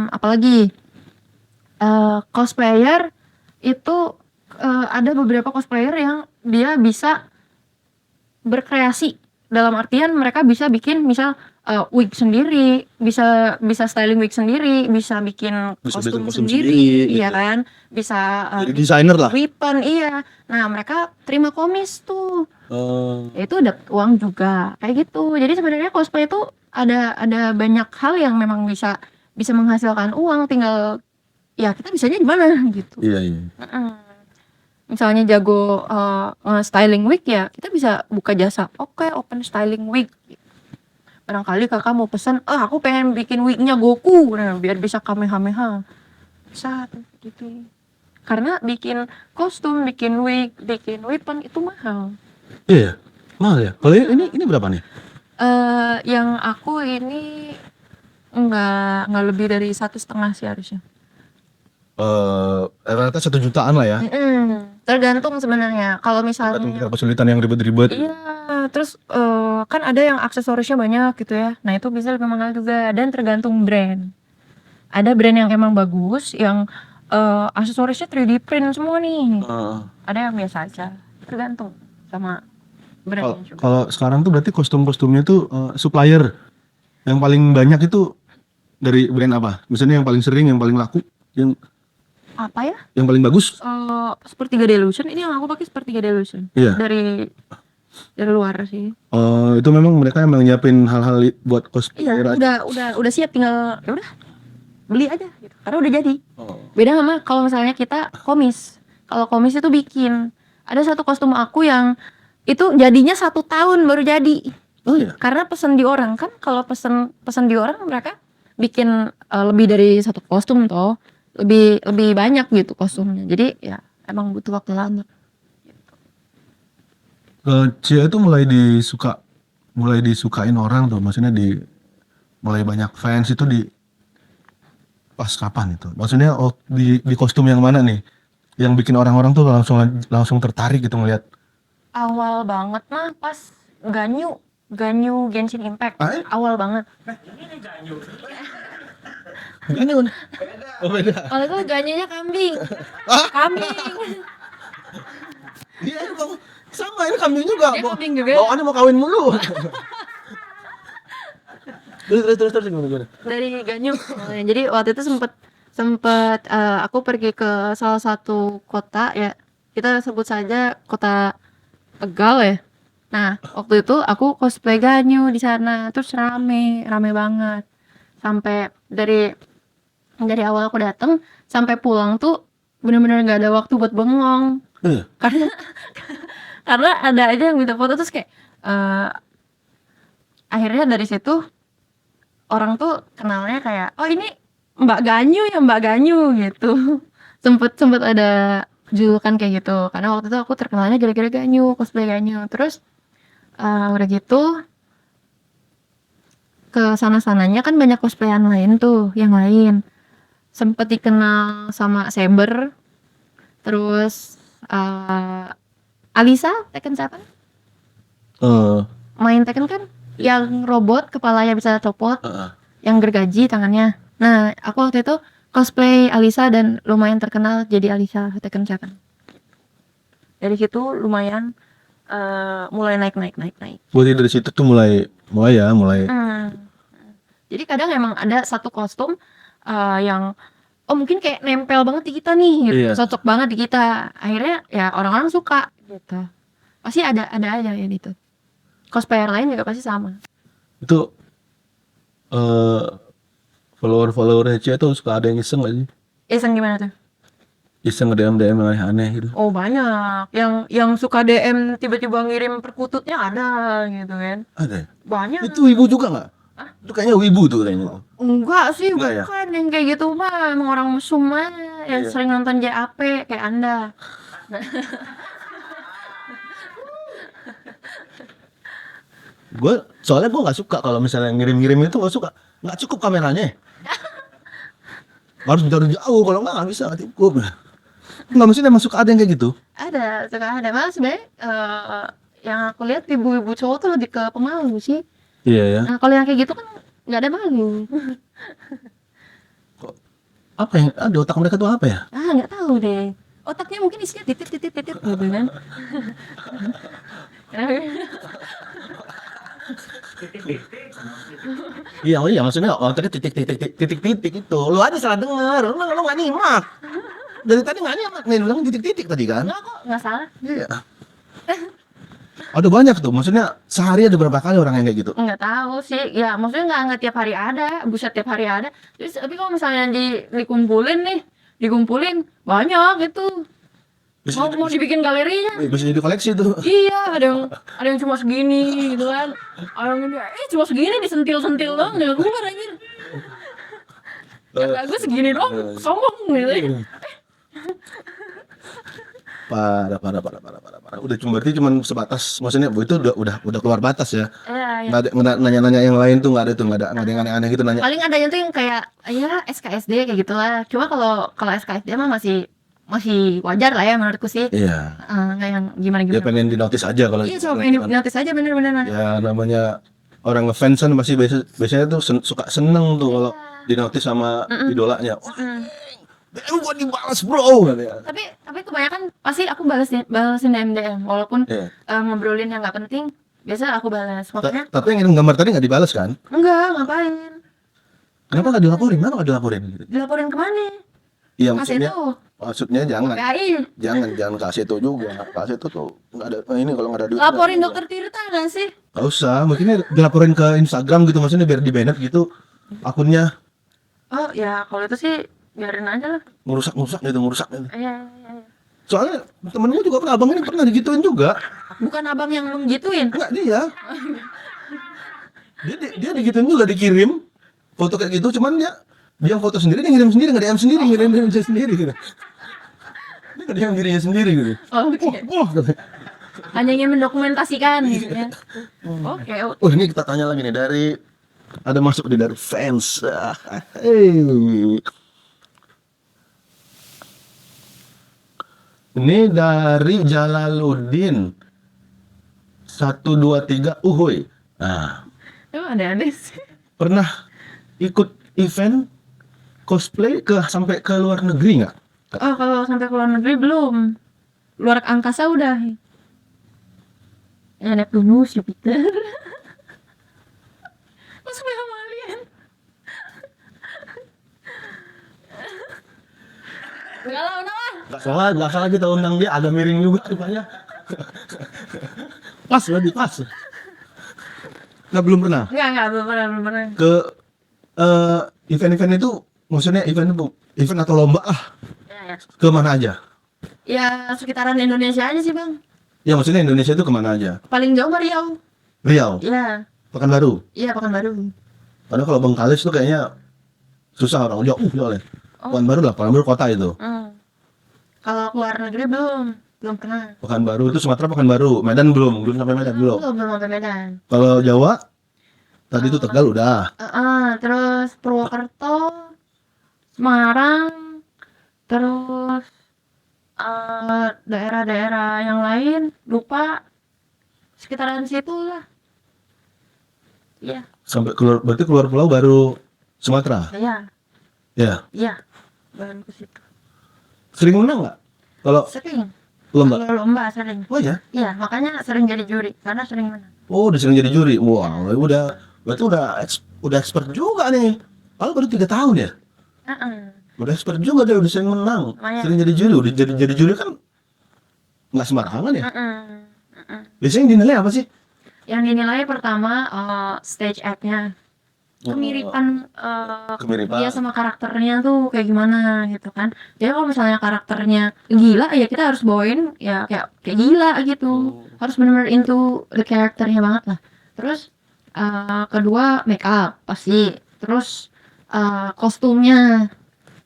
Speaker 2: apalagi cosplayer itu ada beberapa cosplayer yang dia bisa berkreasi. Dalam artian mereka bisa bikin misal wig sendiri, bisa styling wig sendiri, bisa bikin kostum sendiri, iya
Speaker 1: gitu.
Speaker 2: kan? Bisa
Speaker 1: Jadi desainer lah.
Speaker 2: weapon, iya. Nah, mereka terima komis tuh. Itu dapat uang juga. Kayak gitu. Jadi sebenarnya cosplay itu ada banyak hal yang memang bisa menghasilkan uang, tinggal ya kita bisanya di mana gitu.
Speaker 1: Iya.
Speaker 2: Misalnya jago styling wig ya kita bisa buka jasa open styling wig. Barangkali kakak mau pesan aku pengen bikin wignya Goku biar bisa Kamehameha bisa gitu. Karena bikin kostum, bikin wig, bikin weapon itu mahal.
Speaker 1: Iya, mahal ya. Kalau ini berapa nih?
Speaker 2: Yang aku ini enggak lebih dari 1,5 sih harusnya.
Speaker 1: Rata 1 jutaan lah ya.
Speaker 2: Tergantung sebenarnya. Kalau misalnya
Speaker 1: Tergantung kesulitan yang ribet-ribet.
Speaker 2: iya, terus kan ada yang aksesorisnya banyak gitu ya. Nah itu bisa lebih mahal juga dan tergantung brand. Ada brand yang emang bagus, yang aksesorisnya 3D print semua nih. Ada yang biasa aja. Tergantung sama brandnya juga.
Speaker 1: Kalau sekarang tuh berarti kostum-kostumnya tuh supplier yang paling banyak itu dari brand apa? Misalnya yang paling sering, yang paling laku, yang
Speaker 2: Apa ya?
Speaker 1: yang paling bagus?
Speaker 2: Sepertiga Delusion. Ini yang aku pakai Sepertiga Delusion.
Speaker 1: Iya.
Speaker 2: Dari luar sih.
Speaker 1: Itu memang mereka yang nyiapin hal-hal buat cosplayer.
Speaker 2: Iya, udah siap, tinggal ya udah beli aja gitu. Karena udah jadi. Beda sama kalau misalnya kita komis. Kalau komis itu bikin. Ada satu kostum aku yang itu jadinya 1 tahun baru jadi.
Speaker 1: Oh iya.
Speaker 2: Karena pesen di orang kan, kalau pesen di orang mereka bikin lebih dari 1 kostum toh. Lebih banyak gitu kostumnya. Jadi ya emang butuh waktu lama.
Speaker 1: Cia itu mulai disuka mulai disukain orang tuh, maksudnya mulai banyak fans itu pas kapan itu? Maksudnya di kostum yang mana nih? Yang bikin orang-orang tuh langsung tertarik gitu ngelihat.
Speaker 2: Awal banget mah pas Ganyu Genshin Impact. Awal banget.
Speaker 3: Ini ganyu.
Speaker 1: Ini oh beda.
Speaker 2: Kalau itu Ganyunya kambing. Kambing.
Speaker 1: Iya emang sama ini kambing juga.
Speaker 2: Dia kambing juga.
Speaker 1: Bawaannya mau kawin mulu. Terus gimana?
Speaker 2: Dari Ganyu. Jadi waktu itu sempet aku pergi ke salah satu kota ya. Kita sebut saja kota Tegal ya. Nah, waktu itu aku cosplay Ganyu di sana. Terus rame banget. Sampai dari awal aku datang sampai pulang tuh bener-bener nggak ada waktu buat bengong. Karena ada aja yang minta foto terus kayak akhirnya dari situ orang tuh kenalnya kayak oh ini Mbak Ganyu gitu. sempet ada julukan kayak gitu karena waktu itu aku terkenalnya gara-gara Ganyu, cosplay Ganyu. Terus udah gitu ke sana-sananya kan banyak cosplayan lain tuh yang lain. Sempet dikenal sama Saber, terus Alisa Tekken 7 main Tekken kan yang robot kepalanya bisa copot, yang gergaji tangannya. Nah aku waktu itu cosplay Alisa dan lumayan terkenal jadi Alisa Tekken 7. Dari situ lumayan mulai naik.
Speaker 1: Berarti dari situ tuh mulai.
Speaker 2: Jadi kadang emang ada satu kostum yang mungkin kayak nempel banget di kita nih gitu.
Speaker 1: Iya.
Speaker 2: Cocok banget di kita. Akhirnya ya orang-orang suka gitu. Pasti ada aja ya gitu. Cosplayer lain juga pasti sama.
Speaker 1: Itu follower-followernya Cia tuh suka ada yang iseng gak sih?
Speaker 2: Iseng gimana tuh?
Speaker 1: Iseng DM yang aneh-aneh gitu.
Speaker 2: Oh banyak. Yang suka DM tiba-tiba ngirim perkututnya ada gitu kan.
Speaker 1: Ada ya?
Speaker 2: Banyak.
Speaker 1: Itu wibu juga gak? Itu kayaknya wibu tuh kayaknya.
Speaker 2: Enggak sih,
Speaker 1: Enggak ya?
Speaker 2: bukan yang kayak gitu mah emang orang mesum aja yang
Speaker 1: Iya.
Speaker 2: sering nonton JAP kayak Anda.
Speaker 1: Soalnya gue nggak suka kalau misalnya ngirim-ngirim itu nggak suka, nggak cukup kameranya. Harus dari jauh, kalau nggak bisa, nggak cukup. Nggak, maksudnya emang suka ada yang kayak gitu.
Speaker 2: Ada, suka ada. Malah sebenarnya yang aku lihat ibu-ibu cowok tuh lebih ke pemalu sih.
Speaker 1: Iya ya.
Speaker 2: Nah kalau yang kayak gitu kan nggak ada malu.
Speaker 1: Apa yang ada otak mereka tuh apa ya?
Speaker 2: Nggak tahu deh. Otaknya mungkin isinya titit gitu kan.
Speaker 3: Titik-titik.
Speaker 1: Iya, maksudnya otaknya titik itu. Lu aja salah dengar, lu nggak nyimak. Dari tadi nggak nyimak nih, lu bilang titik-titik tadi kan?
Speaker 2: Enggak kok, nggak salah.
Speaker 1: Iya. Ada banyak tuh, maksudnya sehari ada berapa kali orang yang kayak gitu?
Speaker 2: Nggak tahu sih, ya maksudnya nggak tiap hari ada, buset tiap hari ada. Terus tapi kalau misalnya dikumpulin banyak gitu. Mau dibikin galerinya.
Speaker 1: Bisa jadi koleksi tuh.
Speaker 2: Iya, ada yang cuma segini gitu kan. Ada yang cuma segini disentil-sentil doang, nggak keluar anjir. Ya gue segini doang, sombong gitu.
Speaker 1: Parah. Udah berarti cuma sebatas, maksudnya itu udah keluar batas ya.
Speaker 2: Iya.
Speaker 1: Nggak ada nanya-nanya yang lain tuh, nggak ada yang aneh-aneh gitu nanya.
Speaker 2: Paling adanya tuh yang kayak ya SKSD kayak gitulah. Cuma kalau SKSD mah masih wajar lah ya menurutku sih.
Speaker 1: Iya.
Speaker 2: Nggak yang gimana.
Speaker 1: Dia pengen dinotis aja kalau.
Speaker 2: Iya, cuma pengen dinotis aja bener-bener.
Speaker 1: Ya namanya orang ngefans kan pasti biasanya tuh suka seneng tuh kalau dinotis sama idolanya. Gua dibalas bro.
Speaker 2: Tapi kebanyakan pasti aku balesin DM walaupun ngobrolin yang nggak penting. Biasa aku balas. Makanya.
Speaker 1: Tapi yang ngirim gambar tadi nggak dibalas kan?
Speaker 2: Enggak, ngapain?
Speaker 1: Kenapa nggak dilaporin? Gitu?
Speaker 2: Dilaporin kemana?
Speaker 1: Iya
Speaker 2: Kasih
Speaker 1: maksudnya jangan.
Speaker 2: PAI.
Speaker 1: Jangan kasih itu juga. Kasih itu tuh nggak ada. Ini kalau nggak ada duit.
Speaker 2: Laporin dokter Tirta nggak sih?
Speaker 1: Nggak usah. Mungkin dilaporin ke Instagram gitu, maksudnya biar di banned gitu akunnya.
Speaker 2: Oh ya kalau itu sih biarin aja lah.
Speaker 1: Ngerusak gitu.
Speaker 2: Iya.
Speaker 1: Soalnya temen gue juga abang ini pernah digituin juga.
Speaker 2: Bukan abang yang menggituin.
Speaker 1: Enggak, dia digituin juga, dikirim foto kayak gitu, cuman dia foto sendiri, dia ngirim sendiri, nggak DM sendiri, ngirim sendiri gitu. Dia nggak DM dirinya sendiri gitu.
Speaker 2: Oh, oke.
Speaker 1: Wah,
Speaker 2: hanya ingin mendokumentasikan gitu ya. Oke, oke.
Speaker 1: Oh, ini kita tanya lagi nih ada masuk dari fans. Hey. Ini dari Jalaluddin 123 Uhuy. Nah,
Speaker 2: Emang ada sih.
Speaker 1: pernah ikut event cosplay sampai ke luar negeri nggak?
Speaker 2: Oh, kalau sampai ke luar negeri belum. Luar angkasa udah. Ya, Neptunus, Jupiter. Cosplay sama alien. Enggak lah, udah lah.
Speaker 1: Nggak salah kita undang dia, agak miring juga rupanya. Pas lagi pas. Nggak, belum pernah
Speaker 2: Enggak, belum pernah.
Speaker 1: ke event-event itu, maksudnya event atau lomba lah,
Speaker 2: Ya.
Speaker 1: ke mana aja?
Speaker 2: Ya, sekitaran Indonesia aja sih, Bang.
Speaker 1: Ya maksudnya Indonesia itu kemana aja?
Speaker 2: Paling jauh mah Riau.
Speaker 1: Riau,
Speaker 2: Iya,
Speaker 1: Pekanbaru.
Speaker 2: iya Pekanbaru.
Speaker 1: Karena kalau Bengkalis tuh kayaknya susah, orang jauh soalnya.
Speaker 2: Oh.
Speaker 1: Pekanbaru kota itu.
Speaker 2: Kalau keluar negeri belum pernah.
Speaker 1: Pekanbaru itu Sumatera, Pekanbaru. Medan belum sampai Medan belum.
Speaker 2: Belum sampai Medan.
Speaker 1: Kalau Jawa tadi itu Tegal udah.
Speaker 2: Terus Purwokerto, Semarang, terus daerah-daerah yang lain lupa, sekitaran situ lah. Iya,
Speaker 1: Sampai berarti keluar pulau baru Sumatera.
Speaker 2: iya,
Speaker 1: Ya.
Speaker 2: baru ke situ.
Speaker 1: Sering menang nggak? Kalau
Speaker 2: Sering.
Speaker 1: lomba?
Speaker 2: Kalau lomba sering.
Speaker 1: Oh ya?
Speaker 2: Iya, makanya sering jadi juri karena sering menang.
Speaker 1: Oh, udah sering jadi juri. Wow, berarti udah expert juga nih. Kalau baru 3 tahun ya? Udah expert juga deh, udah sering menang.
Speaker 2: Lumayan.
Speaker 1: Sering jadi juri, udah jadi juri kan nggak sembarangan ya. Biasanya yang dinilai apa sih?
Speaker 2: Yang dinilai pertama stage act-nya, kemiripan
Speaker 1: Kemiripan.
Speaker 2: dia sama karakternya tuh kayak gimana gitu kan. Jadi kalau misalnya karakternya gila ya kita harus bawain ya kayak gila gitu. Harus benar-benar into the karakternya banget lah. Terus kedua make up pasti. Terus kostumnya.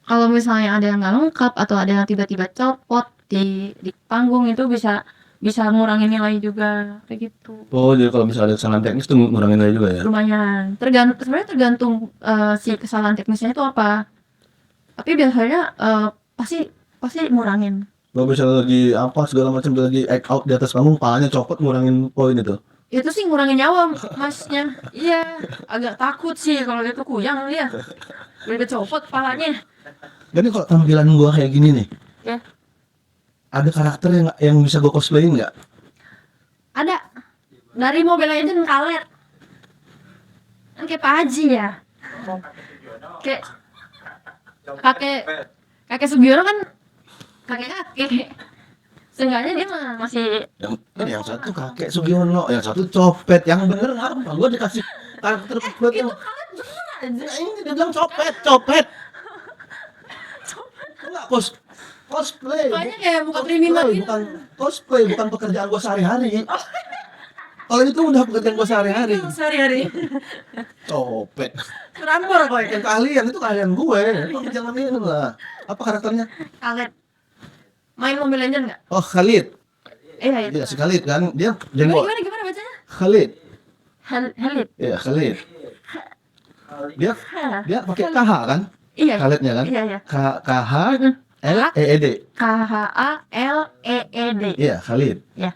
Speaker 2: Kalau misalnya ada yang nggak lengkap atau ada yang tiba-tiba copot di panggung itu bisa ngurangin nilai juga kayak gitu.
Speaker 1: Oh, jadi kalau misalnya ada kesalahan teknis tuh ngurangin nilai juga ya?
Speaker 2: Lumayan. Sebenarnya tergantung si kesalahan teknisnya itu apa. Tapi biasanya pasti ngurangin.
Speaker 1: Kalau misalnya lagi apa segala macam, lagi act out di atas panggung, palanya copot, ngurangin poin itu.
Speaker 2: Itu sih ngurangin nyawa masnya. Iya, agak takut sih kalau itu kuyang dia. Udah copot palanya.
Speaker 1: Jadi kalau tampilan gua kayak gini nih,
Speaker 2: Ya.
Speaker 1: ada karakter yang bisa gua cosplayin nggak?
Speaker 2: Ada. Dari Mobile Legends Kalet. Kan kayak Pak Haji ya. Kayak kakek Sugiono kan kakek. Seenggaknya dia mah masih
Speaker 1: Yang satu kakek Sugiono, yang satu copet, yang bener apa? Gua dikasih karakter copet yang nah, ini dia bilang copet. Enggak cosplay.
Speaker 2: kayaknya kayak muka kriminal gitu.
Speaker 1: Bukan cosplay, bukan pekerjaan gua sehari-hari. Kalau itu udah pekerjaan gua sehari-hari.
Speaker 2: Sehari-hari.
Speaker 1: Copet.
Speaker 2: Rambor kok
Speaker 1: Yang keahlian gue. Jangan ini lah. Apa karakternya?
Speaker 2: Kalet. Main Mobile Legends enggak?
Speaker 1: Oh, Khalid.
Speaker 2: Iya,
Speaker 1: Iya, si Khalid kan. Dia
Speaker 2: Gimana,
Speaker 1: jenggot.
Speaker 2: gimana bacanya?
Speaker 1: Khalid.
Speaker 2: Halid.
Speaker 1: Iya, Khalid. Dia pakai KH kan?
Speaker 2: Iya.
Speaker 1: Khalidnya kan?
Speaker 2: Iya.
Speaker 1: KH LEED.
Speaker 2: KHALEED.
Speaker 1: Iya, Khalid.
Speaker 2: Iya.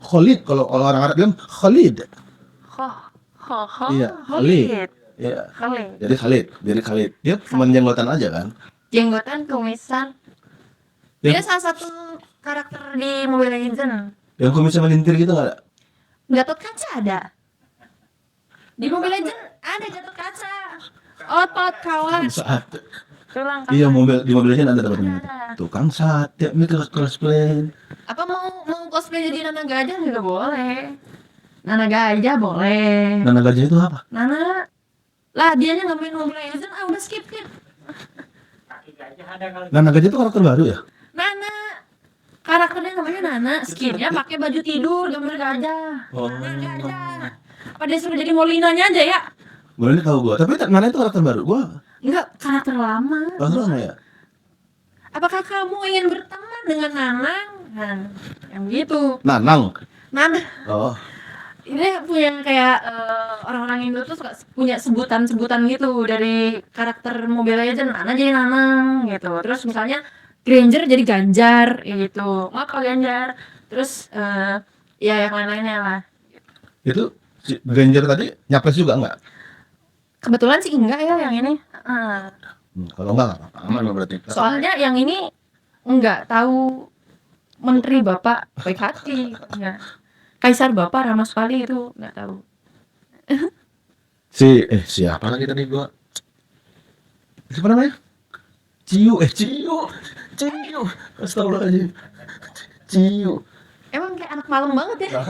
Speaker 1: Khalid kalau orang Arab bilang Khalid. Iya,
Speaker 2: Khalid.
Speaker 1: Iya.
Speaker 2: Khalid.
Speaker 1: Jadi Khalid. Dia cuma jenggotan aja kan?
Speaker 2: Jenggotan, kumisan. Dia salah satu karakter di Mobile Legends.
Speaker 1: Yang kumisnya melintir gitu nggak ada?
Speaker 2: Gatot Kaca ada. Di Mobile Legends ada Gatot Kaca. Otot kawan.
Speaker 1: Sate.
Speaker 2: Tulang
Speaker 1: Iya,
Speaker 2: kawan.
Speaker 1: di mobilnya ada tempatnya.
Speaker 2: Ada.
Speaker 1: Tukang sate, ini cosplay.
Speaker 2: Apa mau cosplay jadi Nana Gajah juga boleh. Nana Gajah boleh.
Speaker 1: Nana Gajah itu apa?
Speaker 2: Nana lah dianya nggak main Mobile Legends, udah skip.
Speaker 3: Kaki gajah ada kali.
Speaker 1: Nana Gajah itu karakter baru ya?
Speaker 2: Nana karakternya namanya Nana, skinnya pakai baju tidur gambar gajah.
Speaker 1: Oh.
Speaker 2: Nana Gajah. Apa dia suruh jadi Molinanya aja ya?
Speaker 1: Boleh tahu gua. Tapi Nana itu karakter baru. Gua
Speaker 2: Enggak, karakter lama.
Speaker 1: karakter mana ya?
Speaker 2: Apakah kamu ingin berteman dengan Nanang? Nah, ya yang begitu.
Speaker 1: Nanang.
Speaker 2: Nah,
Speaker 1: Oh.
Speaker 2: ini punya kayak orang-orang Indo tuh suka punya sebutan-sebutan gitu dari karakter Mobile Legends. Nana jadi Nanang gitu. Terus misalnya Granger jadi Ganjar gitu. Apa Ganjar? Terus ya yang lain-lainnya lah.
Speaker 1: Itu si Granger tadi nyapres juga enggak?
Speaker 2: Kebetulan sih enggak ya yang ini.
Speaker 1: Kalau enggak aman berarti.
Speaker 2: Soalnya yang ini enggak tahu Menteri Bapak baik hati. Ya. Kaisar Bapak ramah sekali itu enggak tahu.
Speaker 1: Siapa lagi tadi gua? Siapa namanya? Ciu. Astagfirullahaladzim. Ciu.
Speaker 2: Emang kayak anak malam banget ya.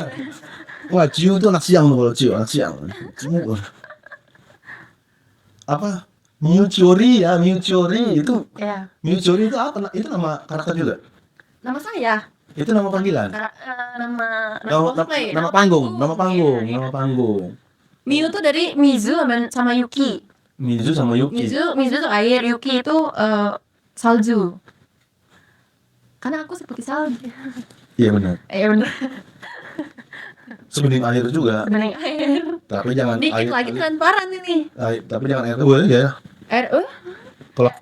Speaker 1: Wah, Ciu itu anak siang tuh kalau Ciu, anak siang. Ciu. Apa? Mewcuri itu.
Speaker 2: Ya.
Speaker 1: Mewcuri itu apa? Itu nama karakter juga.
Speaker 2: Nama saya.
Speaker 1: Itu nama panggilan.
Speaker 2: Nama
Speaker 1: Nama,
Speaker 2: cosplay,
Speaker 1: nama panggung.
Speaker 2: Iya, iya.
Speaker 1: Nama panggung.
Speaker 2: Miu tuh dari Mizu sama Yuki.
Speaker 1: Mizu sama Yuki.
Speaker 2: Mizu tuh air, Yuki itu salju. Karena aku seperti salju.
Speaker 1: Iya benar.
Speaker 2: Iya bener.
Speaker 1: Sebening air juga.
Speaker 2: Bening air.
Speaker 1: Tapi jangan
Speaker 2: Dikit
Speaker 1: air.
Speaker 2: lagi transparan ini.
Speaker 1: Tapi jangan air boleh ya.
Speaker 2: Air,
Speaker 1: Kalau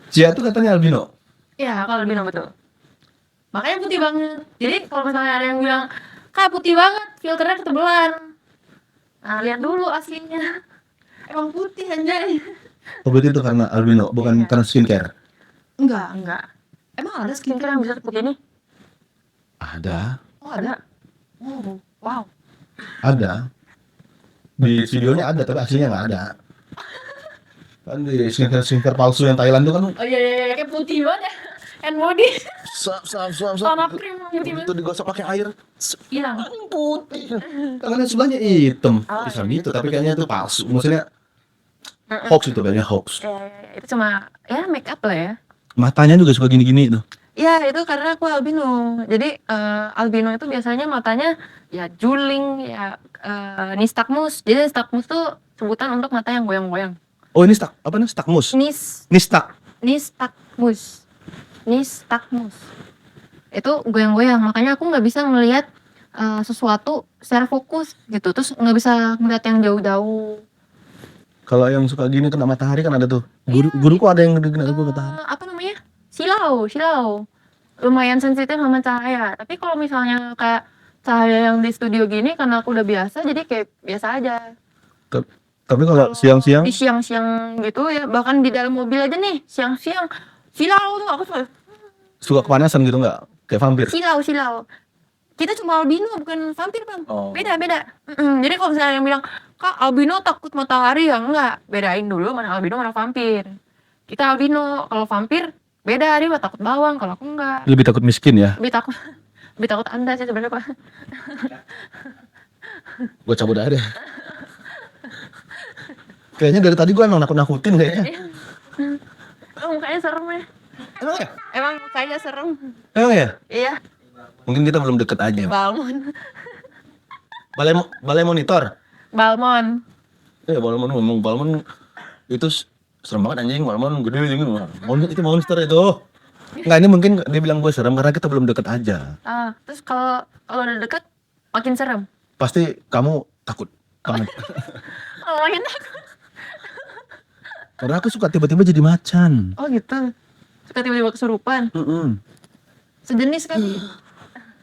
Speaker 1: Cia tuh katanya albino.
Speaker 2: ya kalau lebih betul. Makanya putih banget. Jadi kalau misalnya ada yang bilang, Kak putih banget, filternya ketebelan. Nah lihat dulu aslinya. Emang putih anjay.
Speaker 1: Oh berarti itu karena albino, bukan
Speaker 2: Iya.
Speaker 1: karena skincare.
Speaker 2: Enggak. Emang ada skincare yang bisa seperti ini?
Speaker 1: Ada.
Speaker 2: Oh ada. Oh, wow.
Speaker 1: Ada. Di videonya ada, tapi aslinya nggak ada. Kan di skincare palsu yang Thailand tuh kan
Speaker 2: Oh iya, kayak putih banget ya. Hand body,
Speaker 1: sap.
Speaker 2: tanah krim putih
Speaker 1: Begitu
Speaker 2: banget.
Speaker 1: digosok pakai air,
Speaker 2: Hilang.
Speaker 1: putih. Tangannya sebelahnya hitam.
Speaker 2: Oh,
Speaker 1: Bisa
Speaker 2: iya.
Speaker 1: gitu, tapi kayaknya itu palsu. Maksudnya hoax itu kayaknya hoax.
Speaker 2: Ya, itu cuma ya make up lah ya.
Speaker 1: Matanya juga suka gini-gini tuh.
Speaker 2: Ya itu karena aku albino. Jadi albino itu biasanya matanya ya juling ya nystagmus. Jadi nystagmus tuh sebutan untuk mata yang goyang-goyang.
Speaker 1: Oh ini apa nih? Stakmus. Nystagmus.
Speaker 2: Nystagmus. Itu goyang-goyang. Makanya aku nggak bisa ngelihat sesuatu secara fokus gitu. Terus nggak bisa ngeliat yang jauh-jauh.
Speaker 1: Kalau yang suka gini kena matahari kan ada tuh. Guruku ada yang kena matahari.
Speaker 2: Apa namanya? Silau. Lumayan sensitif sama cahaya. Tapi kalau misalnya kayak cahaya yang di studio gini karena aku udah biasa jadi kayak biasa aja.
Speaker 1: Tapi kalau siang-siang
Speaker 2: Di siang-siang gitu ya, bahkan di dalam mobil aja nih, siang-siang silau tuh aku
Speaker 1: suka kepanasan gitu nggak? Kayak vampir.
Speaker 2: silau. Kita cuma albino bukan vampir, Bang.
Speaker 1: Oh.
Speaker 2: Beda. Jadi kalau misalnya yang bilang, "Kak, albino takut matahari," ya enggak. Bedain dulu mana albino mana vampir. Kita albino, kalau vampir beda, dia mah takut bawang, kalau aku enggak.
Speaker 1: Lebih takut miskin ya.
Speaker 2: Lebih takut Anda sih sebenarnya, Pak.
Speaker 1: Gue cabut aja deh. Kayaknya dari tadi gue emang nakut-nakutin kayaknya.
Speaker 2: Mukanya serem ya.
Speaker 1: Emang ya?
Speaker 2: Emang mukanya serem.
Speaker 1: Emang ya?
Speaker 2: Iya,
Speaker 1: Mungkin kita belum deket aja.
Speaker 2: Balmon.
Speaker 1: Balai monitor.
Speaker 2: Balmon.
Speaker 1: Balmon itu serem banget anjing. Balmon gede gitu. Itu monster itu. Enggak, ini mungkin dia bilang gue serem karena kita belum deket aja.
Speaker 2: Terus kalau udah deket makin serem.
Speaker 1: Pasti kamu takut banget.
Speaker 2: Oh, makin takut.
Speaker 1: Karena aku suka tiba-tiba jadi macan.
Speaker 2: Oh gitu. Suka tiba-tiba kesurupan. Sejenis kan?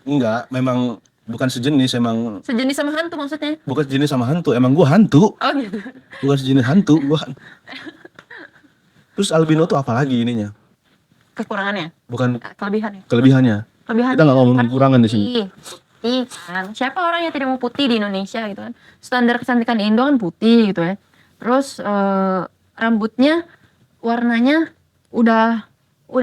Speaker 1: Enggak, memang bukan sejenis, emang
Speaker 2: Sejenis sama hantu maksudnya?
Speaker 1: bukan sejenis sama hantu, emang gua hantu.
Speaker 2: Oh gitu.
Speaker 1: Bukan sejenis hantu, Terus albino tuh apa lagi ininya?
Speaker 2: Kekurangannya?
Speaker 1: Bukan
Speaker 2: Kelebihannya?
Speaker 1: kelebihannya.
Speaker 2: Kelebihan.
Speaker 1: Kita nggak ngomong kekurangan di sini.
Speaker 2: Putih kan. Siapa orang yang tidak mau putih di Indonesia gitu kan? Standar kecantikan di Indo kan putih gitu ya. Terus rambutnya warnanya udah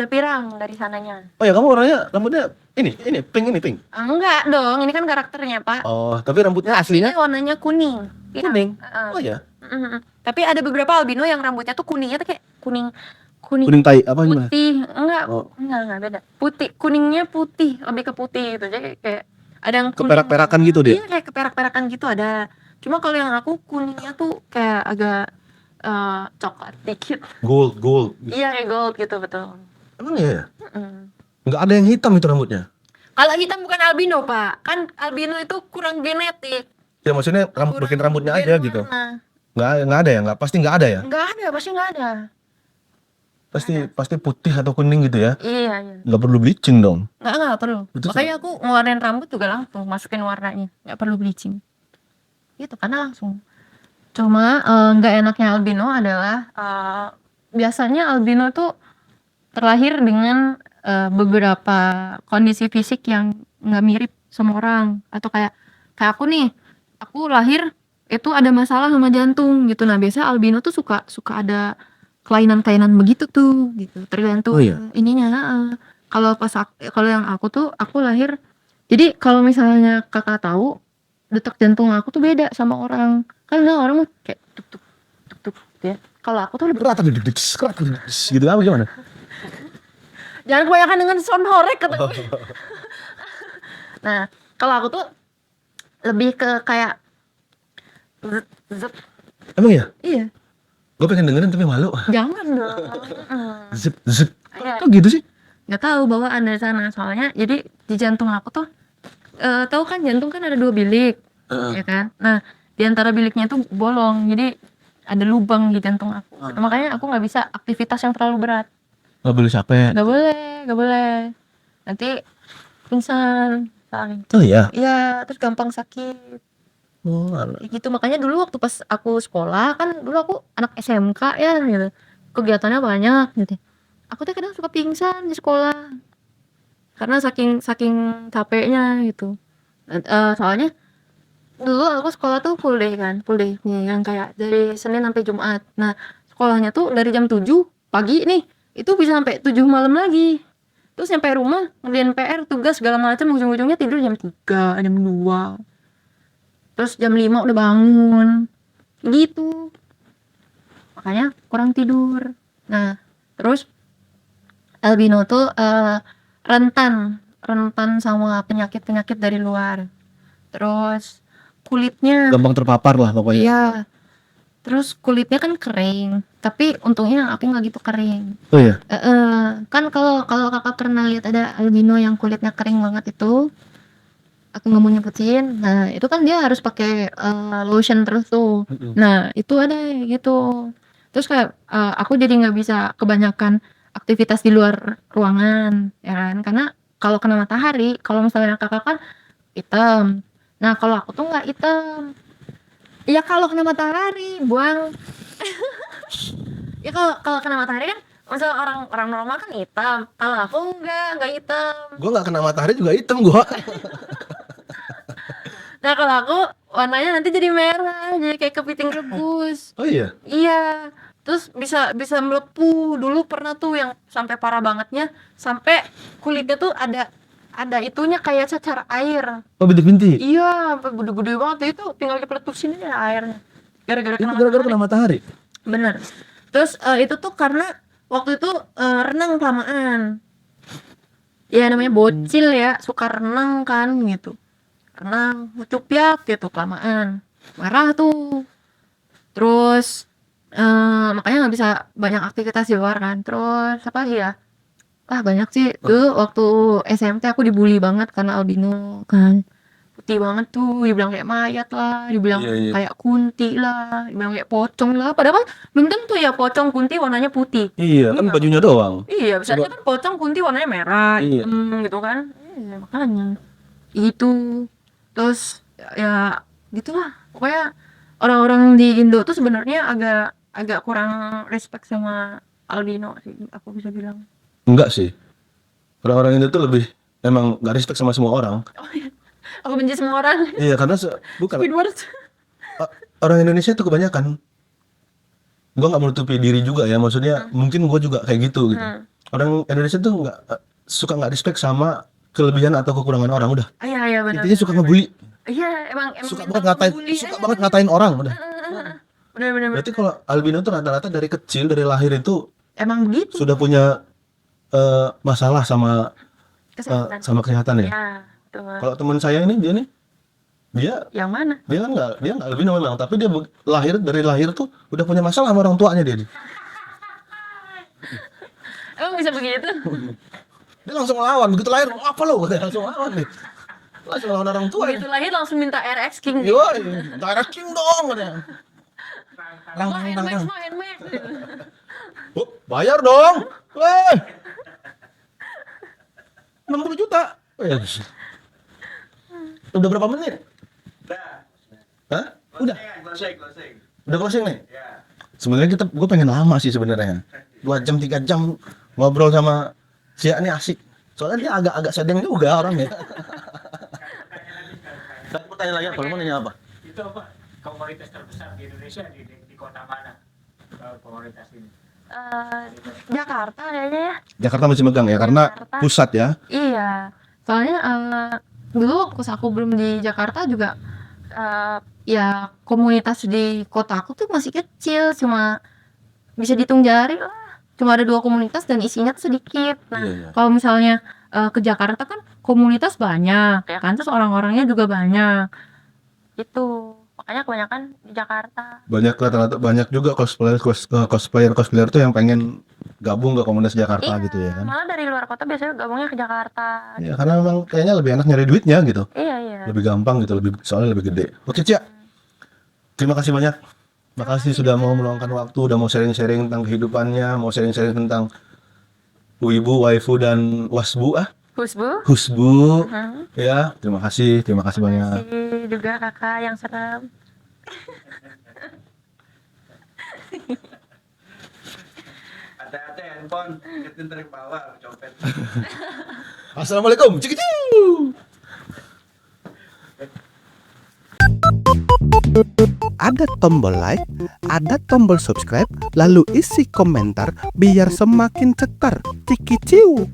Speaker 2: pirang dari sananya.
Speaker 1: Oh ya, kamu orangnya rambutnya ini pink.
Speaker 2: Enggak dong, ini kan karakternya, Pak.
Speaker 1: Oh, tapi rambutnya
Speaker 2: Ini
Speaker 1: aslinya
Speaker 2: warnanya kuning.
Speaker 1: kuning.
Speaker 2: Heeh.
Speaker 1: Oh ya,
Speaker 2: Tapi ada beberapa albino yang rambutnya tuh kuningnya tuh kayak kuning
Speaker 1: kuning tai apa gimana?
Speaker 2: putih. Enggak,
Speaker 1: Oh.
Speaker 2: enggak beda. Putih, kuningnya putih, lebih ke putih gitu. Jadi kayak ada yang kuning-
Speaker 1: Keperak-perakan gitu dia.
Speaker 2: Iya, kayak keperak-perakan gitu ada. Cuma kalau yang aku kuningnya tuh kayak agak coklat dikit.
Speaker 1: Gold.
Speaker 2: Iya kayak gold gitu betul.
Speaker 1: Emang ya?
Speaker 2: Mm.
Speaker 1: Nggak ada yang hitam itu rambutnya?
Speaker 2: Kalau hitam bukan albino pak, kan albino itu kurang genetik.
Speaker 1: Ya maksudnya
Speaker 2: Kurang
Speaker 1: bikin rambutnya
Speaker 2: gen
Speaker 1: aja gitu.
Speaker 2: warna.
Speaker 1: Nggak ada ya? Pasti nggak ada ya?
Speaker 2: Nggak ada, pasti nggak ada.
Speaker 1: Pasti putih atau kuning gitu ya?
Speaker 2: Iya.
Speaker 1: Nggak perlu bleaching dong?
Speaker 2: Nggak perlu.
Speaker 1: Itu
Speaker 2: Makanya aku ngeluarin rambut juga langsung masukin warnanya, nggak perlu bleaching. Gitu karena langsung. Cuma nggak enaknya albino adalah biasanya albino tuh terlahir dengan beberapa kondisi fisik yang nggak mirip sama orang, atau kayak aku nih, aku lahir itu ada masalah sama jantung gitu. Nah biasa albino tuh suka ada kelainan begitu tuh gitu, tergantung
Speaker 1: Oh, iya?
Speaker 2: ininya. Kalau yang aku tuh aku lahir, jadi kalau misalnya kakak tahu detak jantung aku tuh beda sama orang, kan orang mah kayak tuk tuk gitu ya. Kalau aku tuh lebih,
Speaker 1: Kerat gitu apa gimana?
Speaker 2: jangan kebanyakan dengan sound horek kata gue. Nah kalau aku tuh lebih ke kayak zet, zet.
Speaker 1: Emang ya?
Speaker 2: Iya,
Speaker 1: Gue pengen dengerin tapi malu.
Speaker 2: jangan dong.
Speaker 1: Zip.
Speaker 2: Iya.
Speaker 1: Kok gitu sih?
Speaker 2: Nggak tahu bawaan dari sana, soalnya jadi di jantung aku tuh tahu kan jantung kan ada 2 bilik, ya kan. Nah di antara biliknya tuh bolong, jadi ada lubang di jantung aku. Makanya aku nggak bisa aktivitas yang terlalu berat.
Speaker 1: Nggak boleh capek.
Speaker 2: Nggak boleh nanti pingsan soalnya.
Speaker 1: Oh iya?
Speaker 2: Iya, terus gampang sakit.
Speaker 1: Oh, alah.
Speaker 2: Ya gitu, makanya dulu waktu pas aku sekolah, kan dulu aku anak SMK ya gitu, kegiatannya banyak gitu. Aku tuh kadang suka pingsan di sekolah karena saking capeknya gitu. Soalnya dulu aku sekolah tuh full day nih, yang kayak dari Senin sampai Jumat. Nah sekolahnya tuh dari jam 7 pagi nih, itu bisa sampai 7 malam lagi. Terus nyampe rumah ngerjain PR, tugas segala macam, ujung-ujungnya tidur jam 3, jam 2, terus jam 5 udah bangun gitu, makanya kurang tidur. Nah terus albino tuh rentan sama penyakit dari luar. Terus kulitnya,
Speaker 1: Gampang terpapar lah pokoknya.
Speaker 2: iya, terus kulitnya kan kering, tapi untungnya aku nggak gitu kering.
Speaker 1: Oh iya?
Speaker 2: Kan kalau kakak pernah lihat ada albino yang kulitnya kering banget itu, aku nggak mau nyebutin. Nah itu kan dia harus pakai lotion terus tuh. Nah itu ada gitu. Terus kayak aku jadi nggak bisa kebanyakan aktivitas di luar ruangan, ya kan? Karena kalau kena matahari, kalau misalnya kakak kan hitam. Nah kalau aku tuh nggak hitam. Ya kalau kena matahari buang. Ya kalau kena matahari kan, masa orang normal kan hitam. Kalau aku nggak hitam.
Speaker 1: Gue nggak kena matahari juga hitam gue.
Speaker 2: Nah kalau aku warnanya nanti jadi merah, jadi kayak kepiting rebus.
Speaker 1: Oh iya?
Speaker 2: Iya. Terus bisa melepuh. Dulu pernah tuh yang sampai parah bangetnya, sampai kulitnya tuh ada itunya kayak cacar air.
Speaker 1: Oh bintik-bintik?
Speaker 2: Iya, sampai gede-gede banget itu, tinggal dipeletusin aja airnya. Gara-gara
Speaker 1: Itu
Speaker 2: kena
Speaker 1: gara-gara
Speaker 2: matahari.
Speaker 1: kena matahari?
Speaker 2: Bener. Terus itu tuh karena waktu itu renang kelamaan. Ya namanya bocil ya, suka renang kan gitu. Renang, cupiak gitu kelamaan. Marah tuh. Terus makanya nggak bisa banyak aktivitas di luar kan. Terus apa lagi ya? Banyak sih. Dulu waktu SMP aku dibully banget karena albino kan. Putih banget tuh, dibilang kayak mayat lah, dibilang
Speaker 1: Iya.
Speaker 2: kayak kunti lah, dibilang kayak pocong lah. Padahal kan belum tentu ya pocong kunti warnanya putih.
Speaker 1: Iya, kan
Speaker 2: Iya.
Speaker 1: bajunya doang.
Speaker 2: Iya, bisa aja kan pocong kunti warnanya merah,
Speaker 1: Iya.
Speaker 2: hitam gitu kan. Iya, makanya. Itu. Terus ya gitulah. Pokoknya orang-orang di Indo tuh sebenarnya agak kurang respect sama albino sih, aku bisa bilang.
Speaker 1: Enggak sih. Orang-orang Indo tuh lebih emang nggak respect sama semua orang.
Speaker 2: Aku benci semua orang.
Speaker 1: Iya, karena bukan
Speaker 2: Squidward.
Speaker 1: orang Indonesia tuh kebanyakan. Gue nggak menutupi diri juga ya, maksudnya mungkin gue juga kayak gitu. Orang Indonesia tuh suka nggak respect sama kelebihan atau kekurangan orang udah.
Speaker 2: Iya benar.
Speaker 1: Intinya suka ngebully.
Speaker 2: Iya, emang
Speaker 1: Suka
Speaker 2: mental
Speaker 1: banget
Speaker 2: ngebully
Speaker 1: ngatain,
Speaker 2: aja.
Speaker 1: ngatain orang udah.
Speaker 2: Benar.
Speaker 1: Berarti kalau albino tuh rata-rata dari kecil, dari lahir itu
Speaker 2: Emang begitu
Speaker 1: sudah punya masalah sama
Speaker 2: kesehatan.
Speaker 1: sama kesehatan ya.
Speaker 2: Ya, betul.
Speaker 1: Kalau teman saya ini dia nih Dia
Speaker 2: Yang mana?
Speaker 1: dia kan dia nggak albino memang, tapi dia dari lahir tuh udah punya masalah sama orang tuanya dia.
Speaker 2: Emang bisa begitu?
Speaker 1: Dia langsung lawan begitu lahir, apa lo? Langsung lawan nih. Langsung lawan orang tua.
Speaker 2: Begitu lahir langsung minta RX King.
Speaker 1: Yoi, direct king dong katanya. Lang lang lang lang.
Speaker 2: Main.
Speaker 1: Oh, bayar dong. Weh. 60 juta. Weh. Udah berapa menit?
Speaker 3: Udah.
Speaker 1: Hah? Udah.
Speaker 3: Closing.
Speaker 1: Udah closing nih?
Speaker 3: Ya.
Speaker 1: Sebenarnya gue pengen lama sih sebenarnya. 2 jam 3 jam ngobrol sama si ini asik. Soalnya dia agak sedeng juga orangnya. Saya pertanyaan lagi apa? Lu mau nanya apa?
Speaker 3: Itu apa? Komunitas terbesar di Indonesia di kota mana? Komunitas ini.
Speaker 2: Jakarta kayaknya ya.
Speaker 1: Jakarta masih megang ya karena
Speaker 2: Jakarta.
Speaker 1: pusat ya.
Speaker 2: Iya. Soalnya dulu waktu aku belum di Jakarta juga ya komunitas di kota aku tuh masih kecil, cuma bisa dihitung jari lah. Cuma ada 2 komunitas dan isinya tuh sedikit. Nah,
Speaker 1: Iya.
Speaker 2: kalau misalnya ke Jakarta kan komunitas banyak ya kan, terus orang-orangnya juga banyak. Itu makanya kebanyakan di Jakarta.
Speaker 1: Rata-rata banyak juga cosplayer tuh yang pengen gabung ke komunitas Jakarta
Speaker 2: Iya,
Speaker 1: gitu ya kan.
Speaker 2: malah dari luar kota biasanya gabungnya ke Jakarta.
Speaker 1: Ya karena memang kayaknya lebih enak nyari duitnya gitu.
Speaker 2: Iya.
Speaker 1: Lebih gampang gitu, soalnya lebih gede. Oke, Cia. Terima kasih banyak. Makasih sudah mau meluangkan waktu, udah mau sharing-sharing tentang kehidupannya, mau sharing-sharing tentang wibu, waifu dan wasbu husbu. Ya, terima kasih banyak.
Speaker 2: Makasih juga kakak yang serem.
Speaker 3: Hati-hati handphone, ingetin dari bawah, copet.
Speaker 1: Assalamualaikum. Cikicu.
Speaker 4: Ada tombol like, ada tombol subscribe, lalu isi komentar biar semakin cetar. Cikiciu.